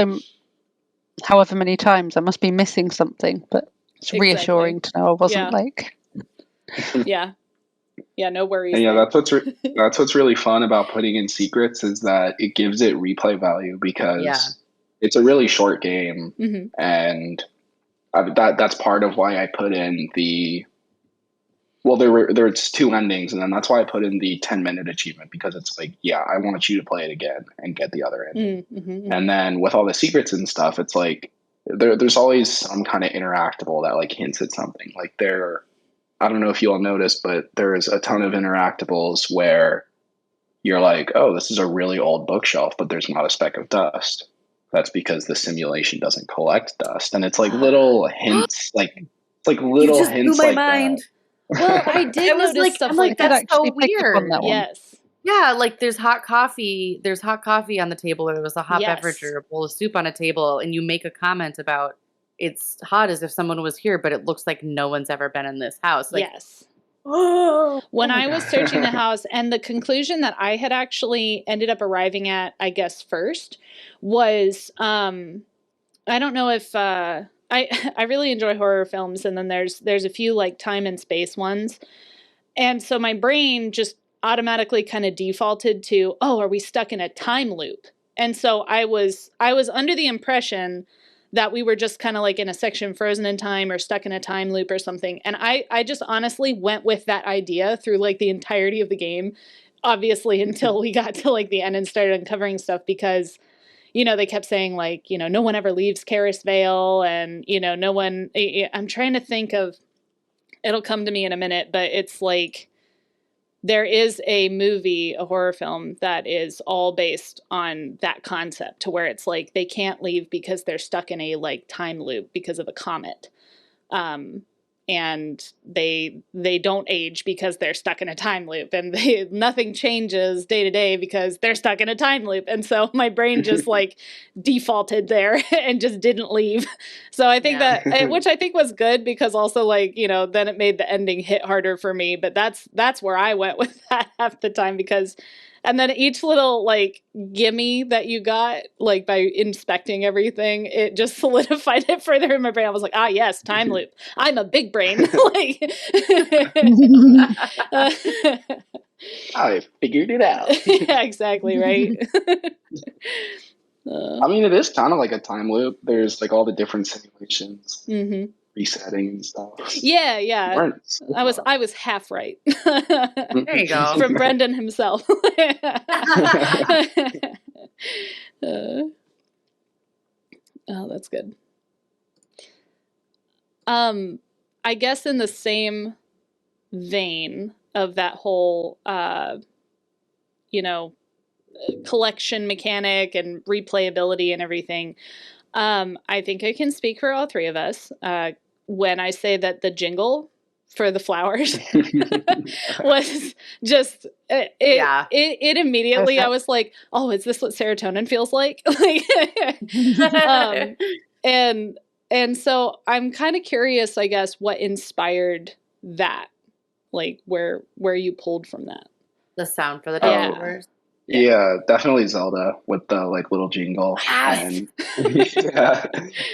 however many times. I must be missing something, but it's reassuring to know I wasn't like. Yeah, no worries. And that's what's really fun about putting in secrets is that it gives it replay value because it's a really short game, and that's part of why I put in the. Well, there's two endings, and then that's why I put in the 10-minute achievement, because it's like, I want you to play it again and get the other ending. And then with all the secrets and stuff, it's like there's always some kind of interactable that like hints at something. Like I don't know if you all noticed, but there's a ton of interactables where you're like, oh, this is a really old bookshelf, but there's not a speck of dust. That's because the simulation doesn't collect dust, and it's like little hints, like little you just hints blew my like mind. that. Well, I did notice stuff like that. That's so weird. Yes. Yeah, like there's hot coffee. There's hot coffee on the table, or there was a hot beverage or a bowl of soup on a table, and you make a comment about it's hot as if someone was here, but it looks like no one's ever been in this house. Like, yes. When I was searching the house, and the conclusion that I had actually ended up arriving at, I guess, first was, I don't know if I really enjoy horror films, and then there's a few like time and space ones, and so my brain just automatically kind of defaulted to, are we stuck in a time loop? And so I was under the impression that we were just kind of like in a section frozen in time or stuck in a time loop or something. And I just honestly went with that idea through like the entirety of the game, obviously until we got to like the end and started uncovering stuff, because they kept saying like, no one ever leaves Karisvale, and, no one, I'm trying to think of, it'll come to me in a minute, but it's like, there is a movie, a horror film that is all based on that concept, to where it's like, they can't leave because they're stuck in a like time loop because of a comet. And they don't age because they're stuck in a time loop, and nothing changes day to day because they're stuck in a time loop. And so my brain just like defaulted there and just didn't leave. So I think that, which I think was good, because also like, then it made the ending hit harder for me. But that's where I went with that half the time, because, and then each little like gimme that you got, like by inspecting everything, it just solidified it further in my brain. I was like, yes, time loop. I'm a big brain. Like, I figured it out. Yeah, exactly, right. I mean, it is kind of like a time loop. There's like all the different simulations, resetting and stuff. Yeah. I was half right. There you go. From Brendan himself. That's good. I guess in the same vein of that whole, collection mechanic and replayability and everything. I think I can speak for all three of us when I say that the jingle for the flowers was just it immediately I was like, oh, is this what serotonin feels like? And so I'm kind of curious, I guess, what inspired that, like where you pulled from that. The sound for the flowers. Yeah, definitely Zelda with the like little jingle. And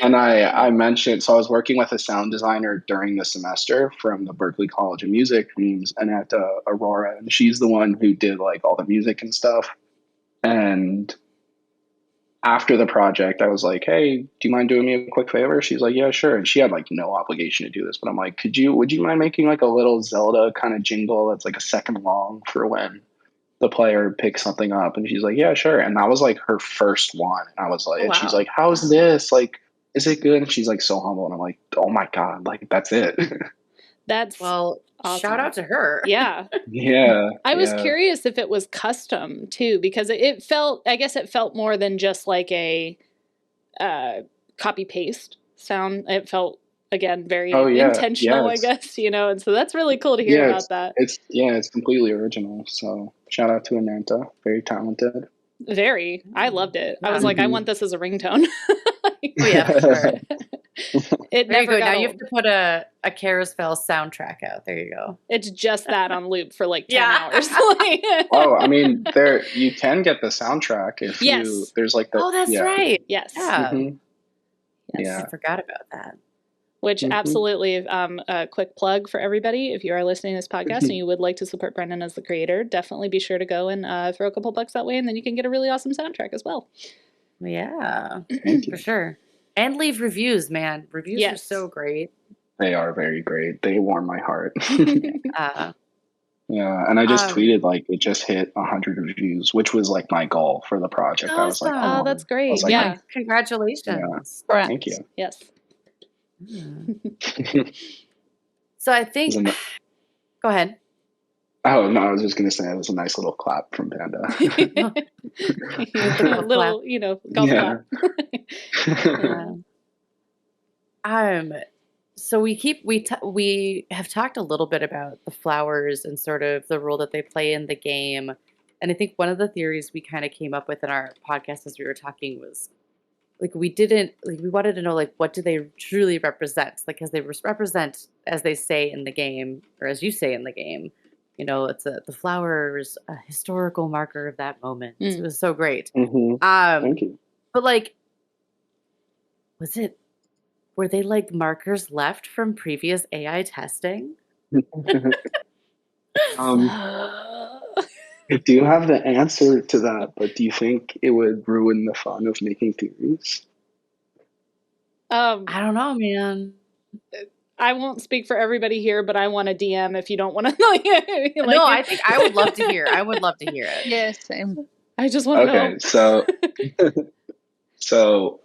and I mentioned, so I was working with a sound designer during the semester from the Berklee College of Music, named Annette Aurora, and she's the one who did like all the music and stuff. And after the project, I was like, hey, do you mind doing me a quick favor? She's like, yeah, sure. And she had like no obligation to do this, but I'm like, would you mind making like a little Zelda kind of jingle that's like a second long for when the player picks something up? And she's like, yeah, sure. And that was like her first one. And I was like, and she's like, how's this? Like, is it good? And she's like so humble. And I'm like, oh my God, like that's it. That's awesome. Shout out to her. Yeah. Yeah. I was curious if it was custom too, because it felt more than just like a copy paste sound. It felt, again, very intentional, I guess, and so that's really cool to hear about that. It's completely original. So shout out to Ananta, very talented. Very. I loved it. I was like, I want this as a ringtone. For sure. It there never you go. got now old. You have to put a Karisvale soundtrack out. There you go. It's just that on loop for like 10 hours. Oh, I mean, you can get the soundtrack if there's like the. Oh, that's right. Yes. Yeah. Mm-hmm. Yes, I forgot about that. Which absolutely, a quick plug for everybody. If you are listening to this podcast and you would like to support Brendan as the creator, definitely be sure to go and throw a couple bucks that way, and then you can get a really awesome soundtrack as well. Yeah, for sure. And leave reviews, man. Reviews are so great. They are very great. They warm my heart. Yeah, and I just tweeted like it just hit 100 reviews, which was like my goal for the project. Awesome. I was like, oh, that's great. Like, congratulations. Yeah. Thank you. Yes. So I think. Go ahead. Oh no, I was just gonna say it was a nice little clap from Panda. Little, golf clap. So we have talked a little bit about the flowers and sort of the role that they play in the game, and I think one of the theories we kind of came up with in our podcast as we were talking was like we wanted to know like what do they truly represent, like as they represent as they say in the game or as you say in the game. It's the flowers, a historical marker of that moment. It was so great. Thank you. But like, were they like markers left from previous AI testing? I do have the answer to that, but do you think it would ruin the fun of making theories? I don't know, man. I won't speak for everybody here, but I want a DM if you don't want to. No, I think I would love to hear. I would love to hear it. Yeah, same. I just want to know. So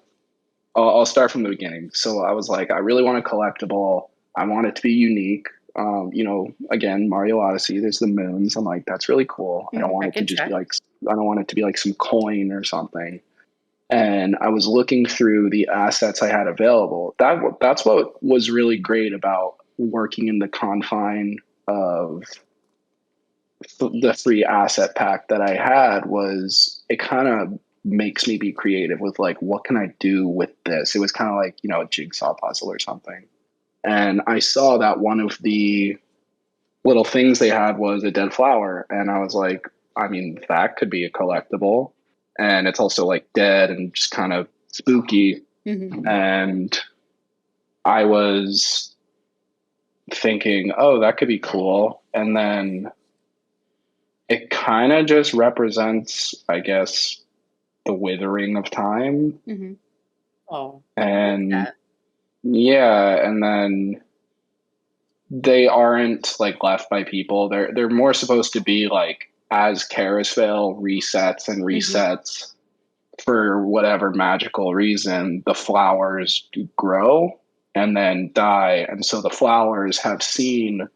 I'll start from the beginning. So I was like, I really want a collectible. I want it to be unique. Again, Mario Odyssey, there's the moons. I'm like, that's really cool. I don't want it to just be like, I don't want it to be like some coin or something. And I was looking through the assets I had available. That's what was really great about working in the confine of the free asset pack that I had was it kind of makes me be creative with like, what can I do with this? It was kind of like, a jigsaw puzzle or something. And I saw that one of the little things they had was a dead flower. And I was like, I mean, that could be a collectible. And it's also like dead and just kind of spooky. And I was thinking, oh, that could be cool. And then it kind of just represents, I guess, the withering of time. Oh, and and then they aren't like left by people. They're more supposed to be like, as Karisvale resets and resets for whatever magical reason, the flowers grow and then die. And so the flowers have seen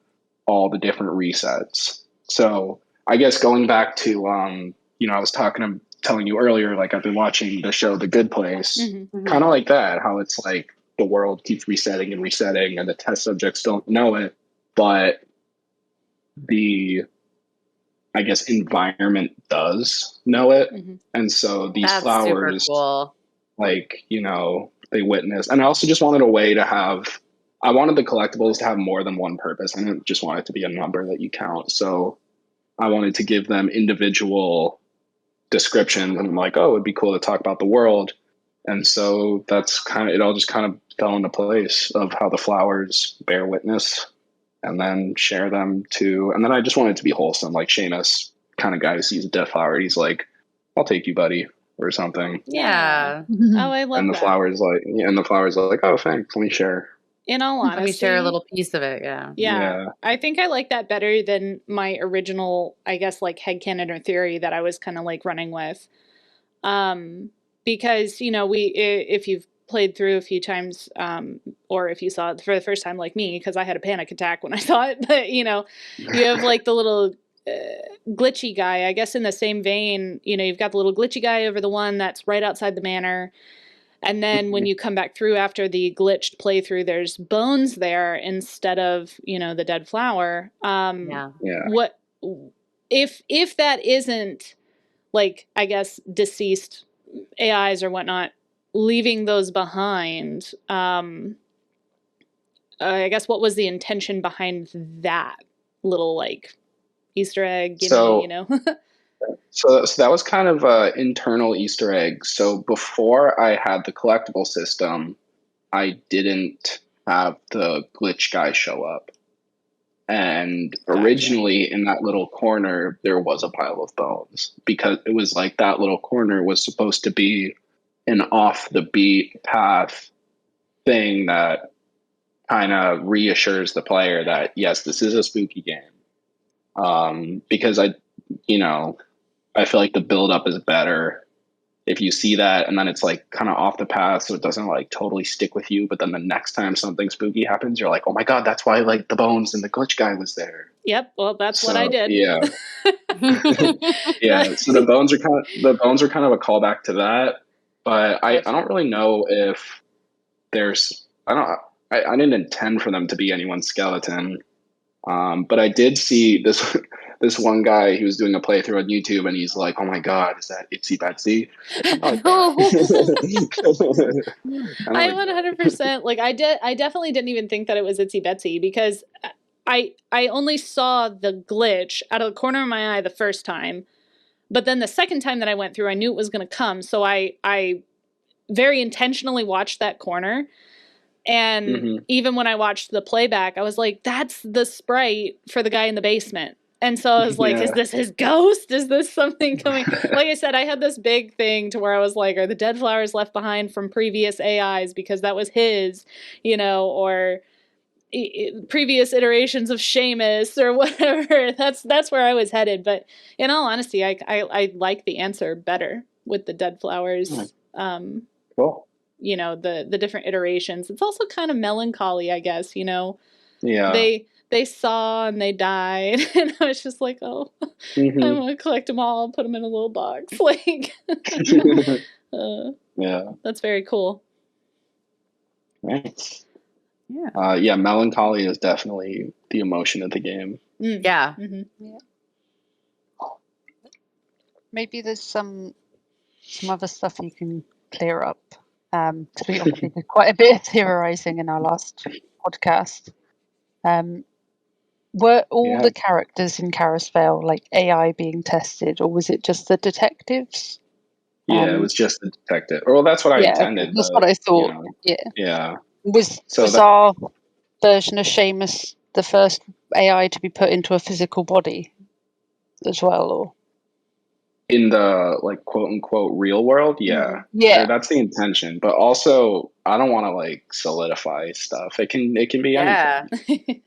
all the different resets. So I guess going back to, I was telling you earlier, like I've been watching the show The Good Place, kind of like that, how it's like the world keeps resetting and resetting and the test subjects don't know it, but the, I guess, environment does know it. And so these That's flowers, super cool. like, they witness. And I also just wanted a way to have, I wanted the collectibles to have more than one purpose. I didn't just want it to be a number that you count. So I wanted to give them individual descriptions, and I'm like, oh, it'd be cool to talk about the world. And so that's it all just kind of fell into place of how the flowers bear witness and then share them to, and then I just wanted it to be wholesome, like Seamus, kind of guy who sees a dead flower, he's like, I'll take you, buddy, or something. Yeah. Oh, I love and the that. Flowers are like, oh, thanks, let me share. In all honesty, let me share a little piece of it. Yeah. I think I like that better than my original, I guess, like headcanon or theory that I was kind of like running with. Because, if you've played through a few times, or if you saw it for the first time like me, because I had a panic attack when I saw it, but, you have like the little glitchy guy, I guess in the same vein, you've got the little glitchy guy over the one that's right outside the manor. And then when you come back through after the glitched playthrough, there's bones there instead of, the dead flower. What if that isn't like, I guess, deceased AIs or whatnot, leaving those behind? I guess what was the intention behind that little like Easter egg? So that was kind of an internal Easter egg. So before I had the collectible system, I didn't have the glitch guy show up. And originally in that little corner, there was a pile of bones, because it was like that little corner was supposed to be an off the beat path thing that kind of reassures the player that, yes, this is a spooky game. Because I feel like the build up is better if you see that and then it's like kind of off the path, so it doesn't like totally stick with you. But then the next time something spooky happens, you're like, oh my God, that's why like the bones and the glitch guy was there. Yep. Well, that's what I did. Yeah. Yeah. So the bones are kind of a callback to that. But I don't really know if there's, I didn't intend for them to be anyone's skeleton. But I did see this one guy, he was doing a playthrough on YouTube, and he's like, oh my God, is that Itsy Betsy? I 100%, like I definitely didn't even think that it was Itsy Betsy, because I only saw the glitch out of the corner of my eye the first time, but then the second time that I went through, I knew it was going to come, so I very intentionally watched that corner. And even when I watched the playback, I was like, that's the sprite for the guy in the basement. And so I was like, is this his ghost? Is this something coming? Like I said, I had this big thing to where I was like, are the dead flowers left behind from previous AIs because that was his, or previous iterations of Seamus or whatever. That's where I was headed. But in all honesty, I like the answer better with the dead flowers. Cool. The different iterations. It's also kind of melancholy, I guess, Yeah. They saw and they died, and I was just like, oh, I want to collect them all, put them in a little box. Like, yeah. That's very cool. Right. Yeah. Melancholy is definitely the emotion of the game. Yeah. Yeah. Maybe there's some other stuff you can clear up. To be honest, we did quite a bit of theorizing in our last podcast. Were all the characters in Karisvale like AI being tested, or was it just the detectives? Yeah, it was just the detective. Well, that's what I intended. That's what I thought. Yeah. Was our version of Seamus the first AI to be put into a physical body as well, or? In the like quote unquote real world, yeah, that's the intention. But also, I don't want to like solidify stuff. It can be anything.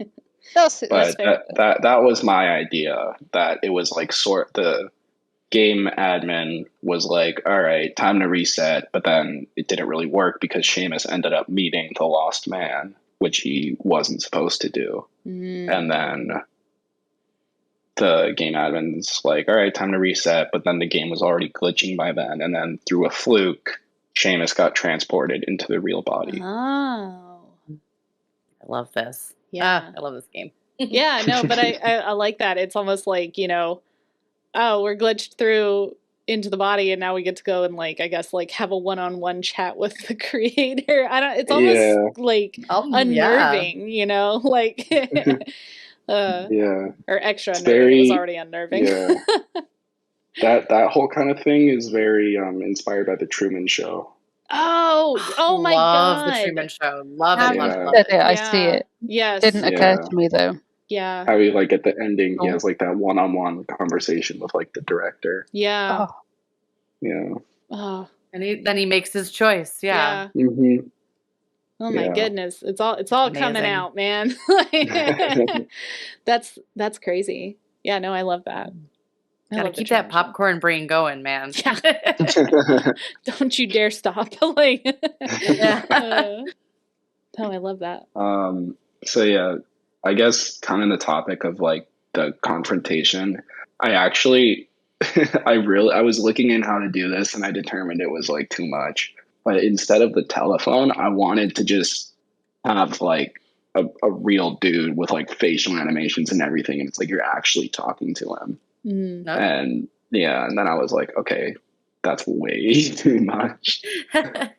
But that was my idea. That it was like the game admin was like, all right, time to reset. But then it didn't really work because Seamus ended up meeting the lost man, which he wasn't supposed to do. And then the game admin's like, all right, time to reset. But then the game was already glitching by then. And then through a fluke, Seamus got transported into the real body. Oh. I love this. Yeah. I love this game. Yeah, no, but I like that. It's almost like, you know, oh, we're glitched through into the body and now we get to go and like, I guess, like have a one-on-one chat with the creator. It's almost like unnerving, you know, like or extra unnerving. It was already unnerving. Yeah. that whole kind of thing is very inspired by the Truman Show. Oh my God. Love the Truman Show. Love it. I see it. Yes. Didn't occur to me though. Yeah. How he like at the ending he has like that one-on-one conversation with like the director. Yeah. Oh. Yeah. Oh. And then he makes his choice. Yeah. Mm-hmm. Oh my goodness. It's all coming out, man. That's crazy. Yeah, no, I love that. Gotta keep that popcorn brain going, man. Yeah. Don't you dare stop. Like, no, I love that. So yeah, I guess kind of the topic of like the confrontation. I actually, I was looking in how to do this, and I determined it was like too much. But instead of the telephone, I wanted to just have like a real dude with like facial animations and everything, and it's like you're actually talking to him. Mm. And and then I was like, okay, that's way too much.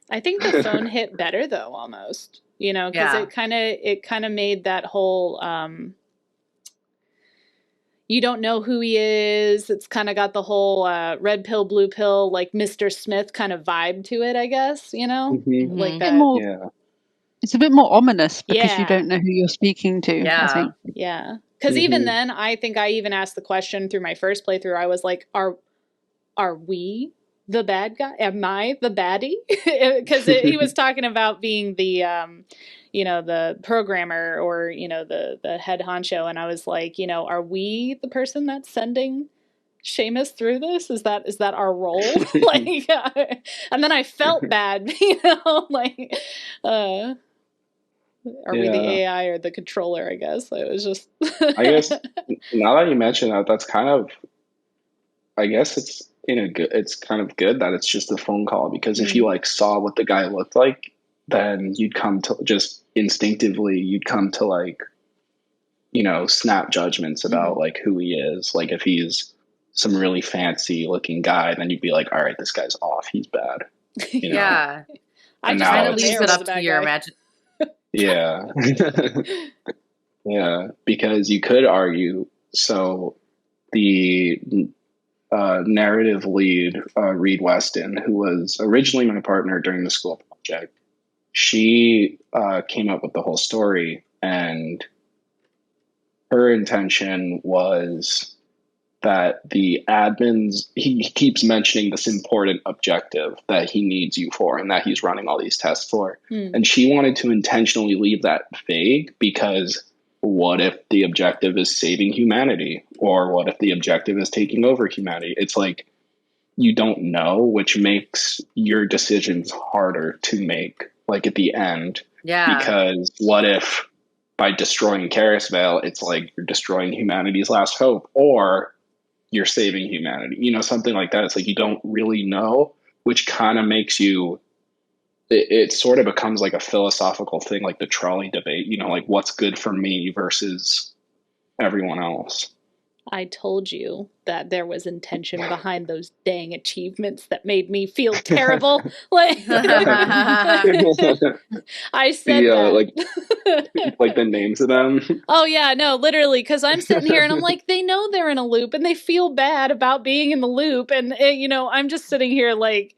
I think the phone hit better though, almost, you know, because it kind of made that whole you don't know who he is. It's kind of got the whole red pill, blue pill, like Mr. Smith kind of vibe to it, I guess, you know, Mm-hmm. like that. It's a bit more ominous because you don't know who you're speaking to. Yeah. I think. Yeah. Because even then, I think I even asked the question through my first playthrough. I was like, are we the bad guy? Am I the baddie? Because he was talking about being the, you know, the programmer or, you know, the head honcho. And I was like, you know, are we the person that's sending Seamus through this? Is that our role? Like, and then I felt bad, you know, like, are we the AI or the controller, I guess? It was just... I guess, now that you mention that, that's kind of... I guess it's kind of good that it's just a phone call, because if you, like, saw what the guy looked like, then you'd come to... Just instinctively, you'd come to, like, you know, snap judgments about, like, who he is. Like, if he's some really fancy-looking guy, then you'd be like, all right, this guy's off. He's bad. You know? Yeah. I just kind of leaves it up to your imagination. Yeah. Yeah, because you could argue, so the narrative lead, Reed Weston, who was originally my partner during the school project, she came up with the whole story, and her intention was that the admins, he keeps mentioning this important objective that he needs you for and that he's running all these tests for. And she wanted to intentionally leave that vague, because what if the objective is saving humanity? Or what if the objective is taking over humanity? It's like, you don't know, which makes your decisions harder to make, like at the end. Yeah. Because what if by destroying Karisvale, it's like you're destroying humanity's last hope, or you're saving humanity, you know, something like that. It's like you don't really know, which kind of makes you, it sort of becomes like a philosophical thing, like the trolley debate, you know, like what's good for me versus everyone else. I told you that there was intention behind those dang achievements that made me feel terrible. Like, I said that. like the names of them. Oh yeah, no, literally, because I'm sitting here and I'm like, they know they're in a loop and they feel bad about being in the loop, and you know, I'm just sitting here like,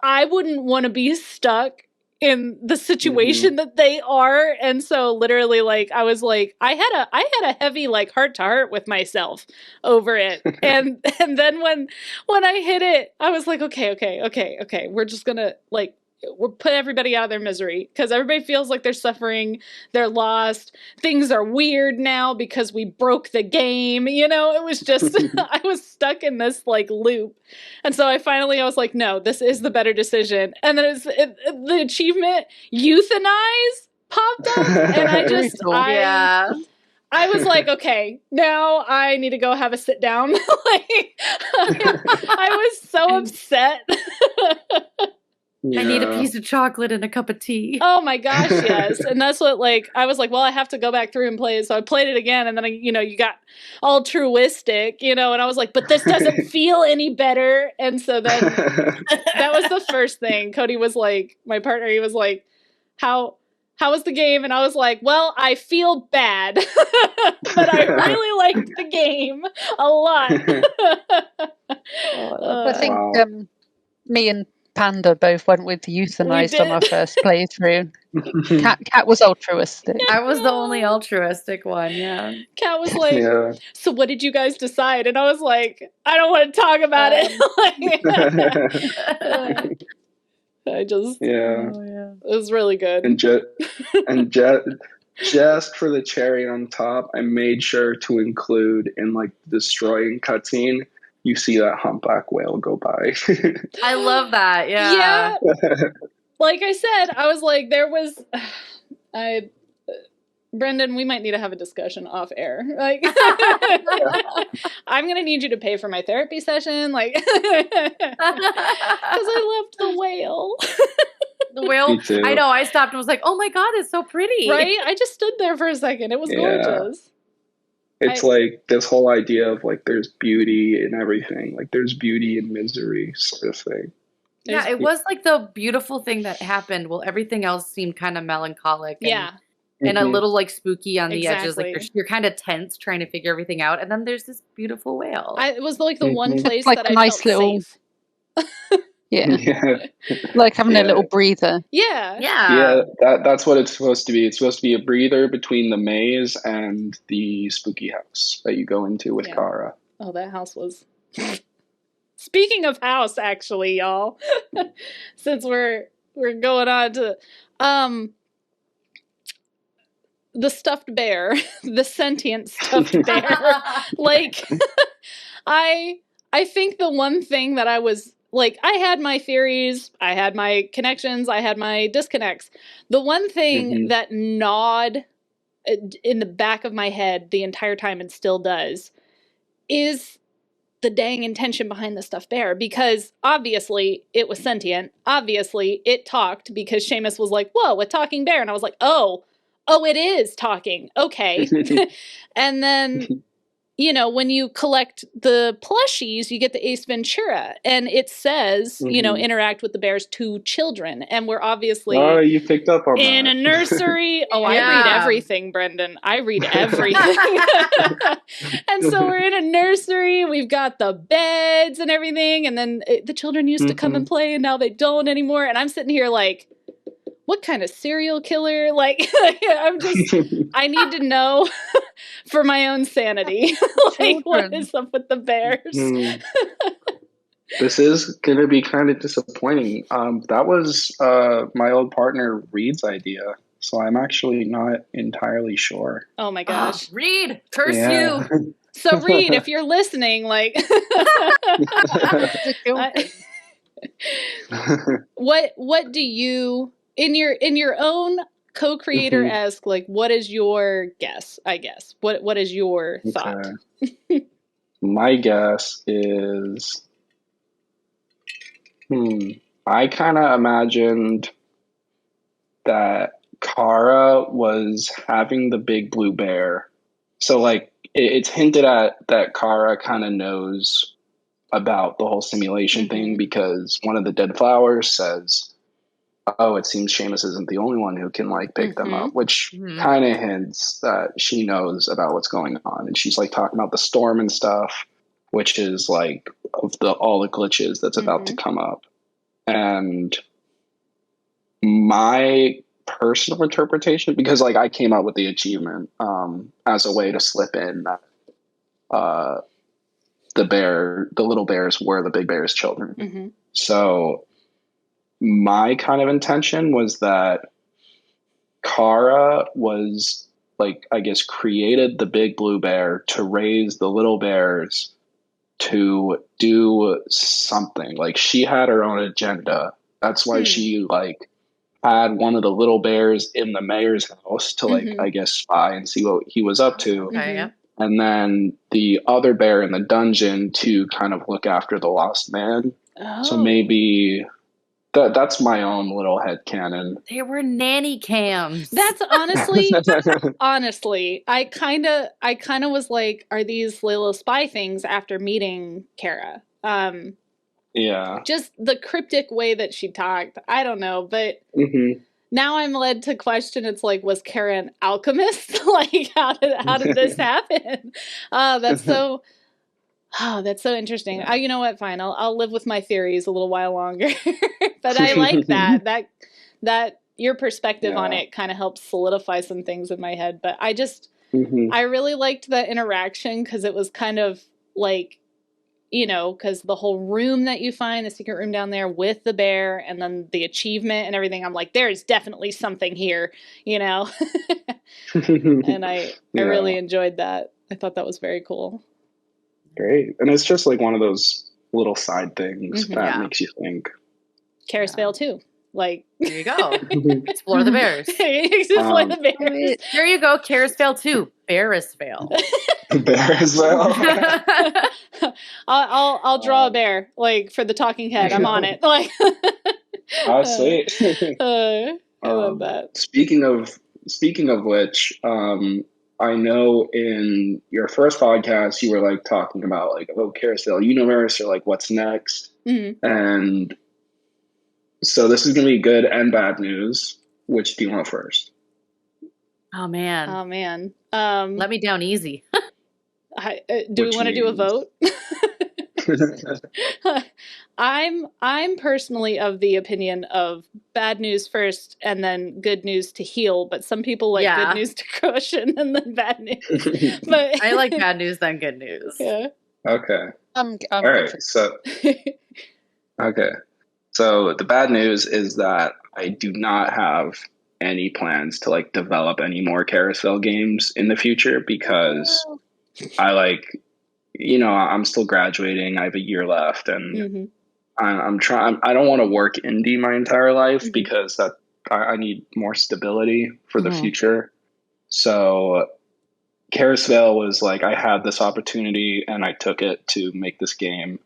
I wouldn't want to be stuck in the situation that they are. And so literally, like, I was like, I had a heavy like heart to heart with myself over it. And then when I hit it, I was like, okay, we're just gonna like, we're put everybody out of their misery, because everybody feels like they're suffering, they're lost, things are weird now because we broke the game, you know. It was just I was stuck in this like loop, and so I was like, no, this is the better decision. And then the achievement euthanize popped up, and I just I was like, okay, now I need to go have a sit down. Like, I was so upset. I need a piece of chocolate and a cup of tea. Oh my gosh, yes. And that's what, like, I was like, well, I have to go back through and play it. So I played it again, and then, you got altruistic, and I was like, but this doesn't feel any better. And so then that was the first thing. Cody was like, my partner, he was like, how was the game? And I was like, well, I feel bad, but I really liked the game a lot. I think me and Panda both went with euthanized on our first playthrough. Cat was altruistic. I was the only altruistic one, yeah. Cat was like, so what did you guys decide? And I was like, I don't want to talk about it. It was really good. And just for the cherry on top, I made sure to include in like the destroying cutscene, you see that humpback whale go by. I love that. Yeah. Like I said, I was like, Brendan, we might need to have a discussion off air. Like, I'm gonna need you to pay for my therapy session, like, because I loved the whale. The whale. I know. I stopped and was like, "Oh my god, it's so pretty!" Right? I just stood there for a second. It was gorgeous. It's like this whole idea of like there's beauty in everything, like there's beauty in misery, sort of thing. Yeah, it was like the beautiful thing that happened. Well, everything else seemed kind of melancholic. And a little like spooky on the edges. Like you're kind of tense trying to figure everything out. And then there's this beautiful whale. It was like the one place like that a nice felt little safe. Like having a little breather. That's what it's supposed to be. It's supposed to be a breather between the maze and the spooky house that you go into with Kara. Oh, that house was... Speaking of house, actually, y'all, since we're going on to the stuffed bear, the sentient stuffed bear. Like, I think the one thing that I was like, I had my theories, I had my connections, I had my disconnects. The one thing that gnawed in the back of my head the entire time and still does is the dang intention behind the stuffed bear, because obviously it was sentient. Obviously it talked, because Seamus was like, whoa, a talking bear. And I was like, oh, it is talking. Okay. And then, when you collect the plushies, you get the Ace Ventura, and it says, interact with the bear's 2 children. And we're obviously you picked up on in that. A nursery. Oh, I read everything, Brendan. I read everything. And so we're in a nursery. We've got the beds and everything. And then the children used to come and play, and now they don't anymore. And I'm sitting here like, what kind of serial killer? Like, I need to know for my own sanity. Like, what is up with the bears? This is going to be kind of disappointing. That was my old partner Reed's idea, so I'm actually not entirely sure. Oh my gosh. Reed, curse you. So Reed, if you're listening, like, what do you... In your own co-creator-esque, like, what is your guess, I guess? What is your thought? My guess is... I kind of imagined that Kara was having the big blue bear. So, like, it's hinted at that Kara kind of knows about the whole simulation thing, because one of the dead flowers says... oh, it seems Seamus isn't the only one who can like pick them up, which kind of hints that she knows about what's going on. And she's like talking about the storm and stuff, which is like of all the glitches that's about to come up. And my personal interpretation, because like I came up with the achievement as a way to slip in that the little bears were the big bear's children. So my kind of intention was that Kara was like, I guess, created the big blue bear to raise the little bears to do something. Like she had her own agenda. That's why she like had one of the little bears in the mayor's house to like, Mhm. I guess, spy and see what he was up to. Okay, yeah. And then the other bear in the dungeon to kind of look after the lost man. So Oh. maybe that's my own little headcanon. They were nanny cams. That's honestly, I kind of was like, are these little spy things after meeting Kara? Yeah. Just the cryptic way that she talked. I don't know, but Mm-hmm. now I'm led to question. It's like, was Kara an alchemist? Like, how did this happen? That's so. Oh, that's so interesting. Yeah. You know what? Fine, I'll live with my theories a little while longer. But I like that your perspective on it kind of helps solidify some things in my head. But I really liked that interaction because it was kind of like, because the whole room that you find, the secret room down there with the bear, and then the achievement and everything. I'm like, there's definitely something here, And I really enjoyed that. I thought that was very cool. Great. And it's just like one of those little side things that makes you think. Karisvale too. Like, there you go. Explore the bears. Explore the bears. There you go. Karisvale too. Bearisvale. Bearisvale. I'll draw a bear like for the talking head. I'm on it. Like, oh, sweet. I love that. Speaking of which, I know in your first podcast you were like talking about like, oh, Carousel Universe or like what's next. Mm-hmm. And so this is going to be good and bad news. Which do you want first? Oh man. Let me down easy. Do we want to do a vote? I'm personally of the opinion of bad news first and then good news to heal, but some people like good news to cushion and then bad news. But I like bad news then good news. Yeah. Okay. I'm all right. So okay. So the bad news is that I do not have any plans to like develop any more carousel games in the future because I like, I'm still graduating. I have a year left and I'm trying. I don't want to work indie my entire life because I need more stability for the future. So Karisvale was like, I had this opportunity and I took it to make this game.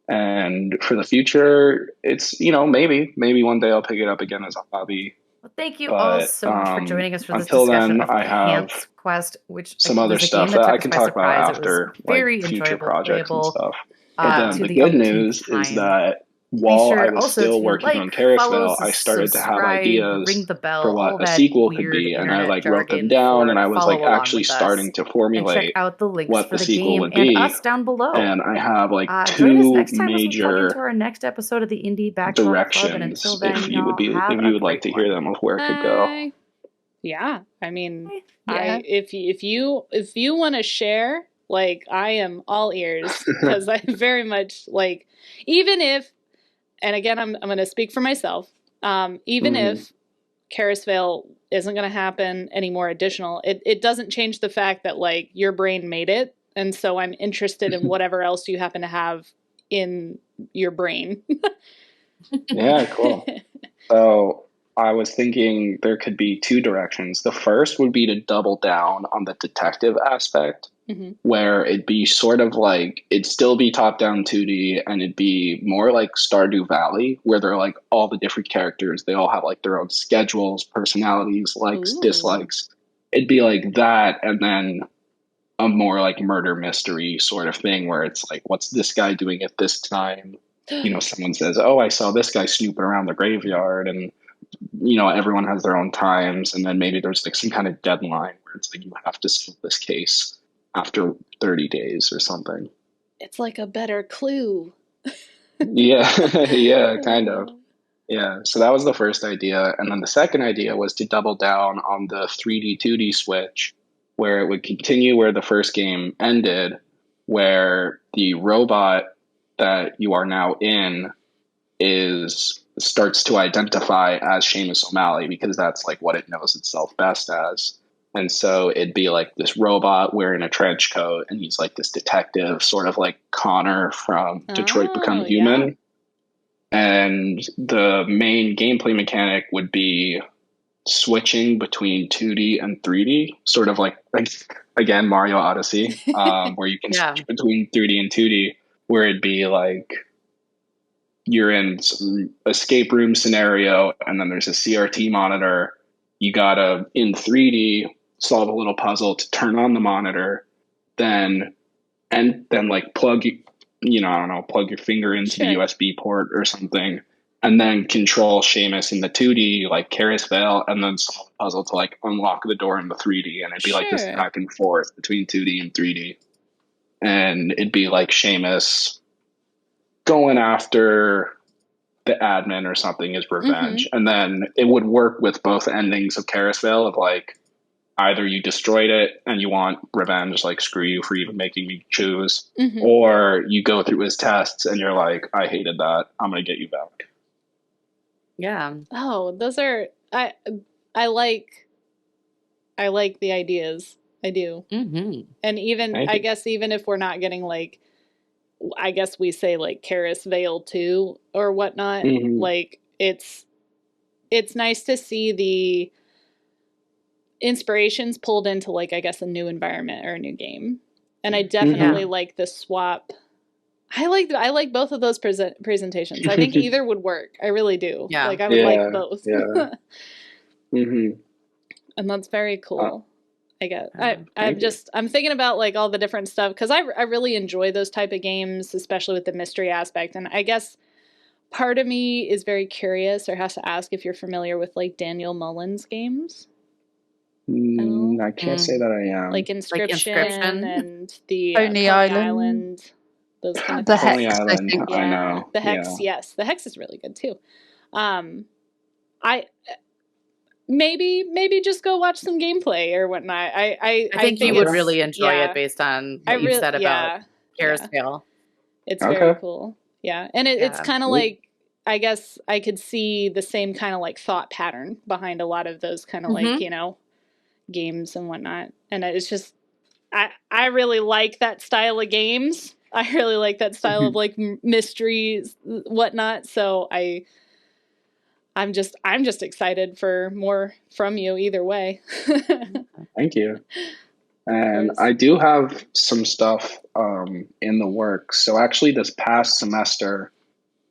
And for the future, it's, maybe one day I'll pick it up again as a hobby. Well, thank you all so much for joining us for this until discussion then, of I have Pants Quest, which some other stuff that I can talk about after, very like future enjoyable, projects playable, and stuff. But then the good news is that while I was still working on Karisvale, I started to have ideas for what a sequel could be, and I like wrote them down, and I was like actually starting to formulate out the links what for the the sequel game would be. and us down below. And I have like join us two next time major into our next episode of the Indie Backlog directions. Club, and until then, if you would like to hear them of where it could go. Yeah, I mean, if you want to share, like, I am all ears because I very much like, even if, and again, I'm going to speak for myself. Even if Karisvale isn't going to happen any more additional, it doesn't change the fact that like your brain made it, and so I'm interested in whatever else you happen to have in your brain. Yeah, cool. So I was thinking there could be two directions. The first would be to double down on the detective aspect, where it'd be sort of like, it'd still be top-down 2D, and it'd be more like Stardew Valley, where they're like all the different characters. They all have like their own schedules, personalities, likes, dislikes. It'd be like that, and then a more like murder mystery sort of thing, where it's like, what's this guy doing at this time? Someone says, oh, I saw this guy snooping around the graveyard, and everyone has their own times, and then maybe there's like some kind of deadline where it's like you have to solve this case after 30 days or something. It's like a better Clue. Yeah, kind of. Yeah, so that was the first idea. And then the second idea was to double down on the 3D, 2D switch, where it would continue where the first game ended, where the robot that you are now in starts to identify as Seamus O'Malley, because that's like what it knows itself best as. And so it'd be like this robot wearing a trench coat, and he's like this detective, sort of like Connor from Detroit Become Human. And the main gameplay mechanic would be switching between 2D and 3D, sort of like again Mario Odyssey, where you can switch between 3D and 2D, where it'd be like you're in some escape room scenario, and then there's a CRT monitor. You gotta in 3D solve a little puzzle to turn on the monitor, then like plug plug your finger into the USB port or something, and then control Seamus in the 2D, like Karisvale, and then solve the puzzle to like unlock the door in the 3D. And it'd be like this back and forth between 2D and 3D. And it'd be like Seamus going after the admin or something as revenge. And then it would work with both endings of Karisvale of like, either you destroyed it and you want revenge, like screw you for even making me choose, or you go through his tests and you're like, I hated that, I'm gonna get you back. Yeah. Oh, those are I like the ideas. I do. And even I guess even if we're not getting like, I guess we say like Karisvale 2 or whatnot, like it's nice to see the inspirations pulled into like, I guess, a new environment or a new game. And I definitely like the swap. I like both of those presentations. I think either would work. I really do. Yeah. Like I would like both. Yeah. And that's very cool. I get. I'm thinking about like all the different stuff because I really enjoy those type of games, especially with the mystery aspect. And I guess part of me is very curious or has to ask if you're familiar with like Daniel Mullins games. I can't say that I am. Like Inscription and the Coney Island. Those kind of the things. Hex, Island, I think. I know. The Hex, yes. The Hex is really good too. I maybe just go watch some gameplay or whatnot. I think you would really enjoy it based on what you said about Karisvale. It's very cool. Yeah. And it's kind of like, I guess I could see the same kind of like thought pattern behind a lot of those kind of like, games and whatnot. And it's just, I really like that style of games. I really like that style of like mysteries, whatnot. So I'm just excited for more from you either way. Thank you. And I do have some stuff in the works. So actually this past semester,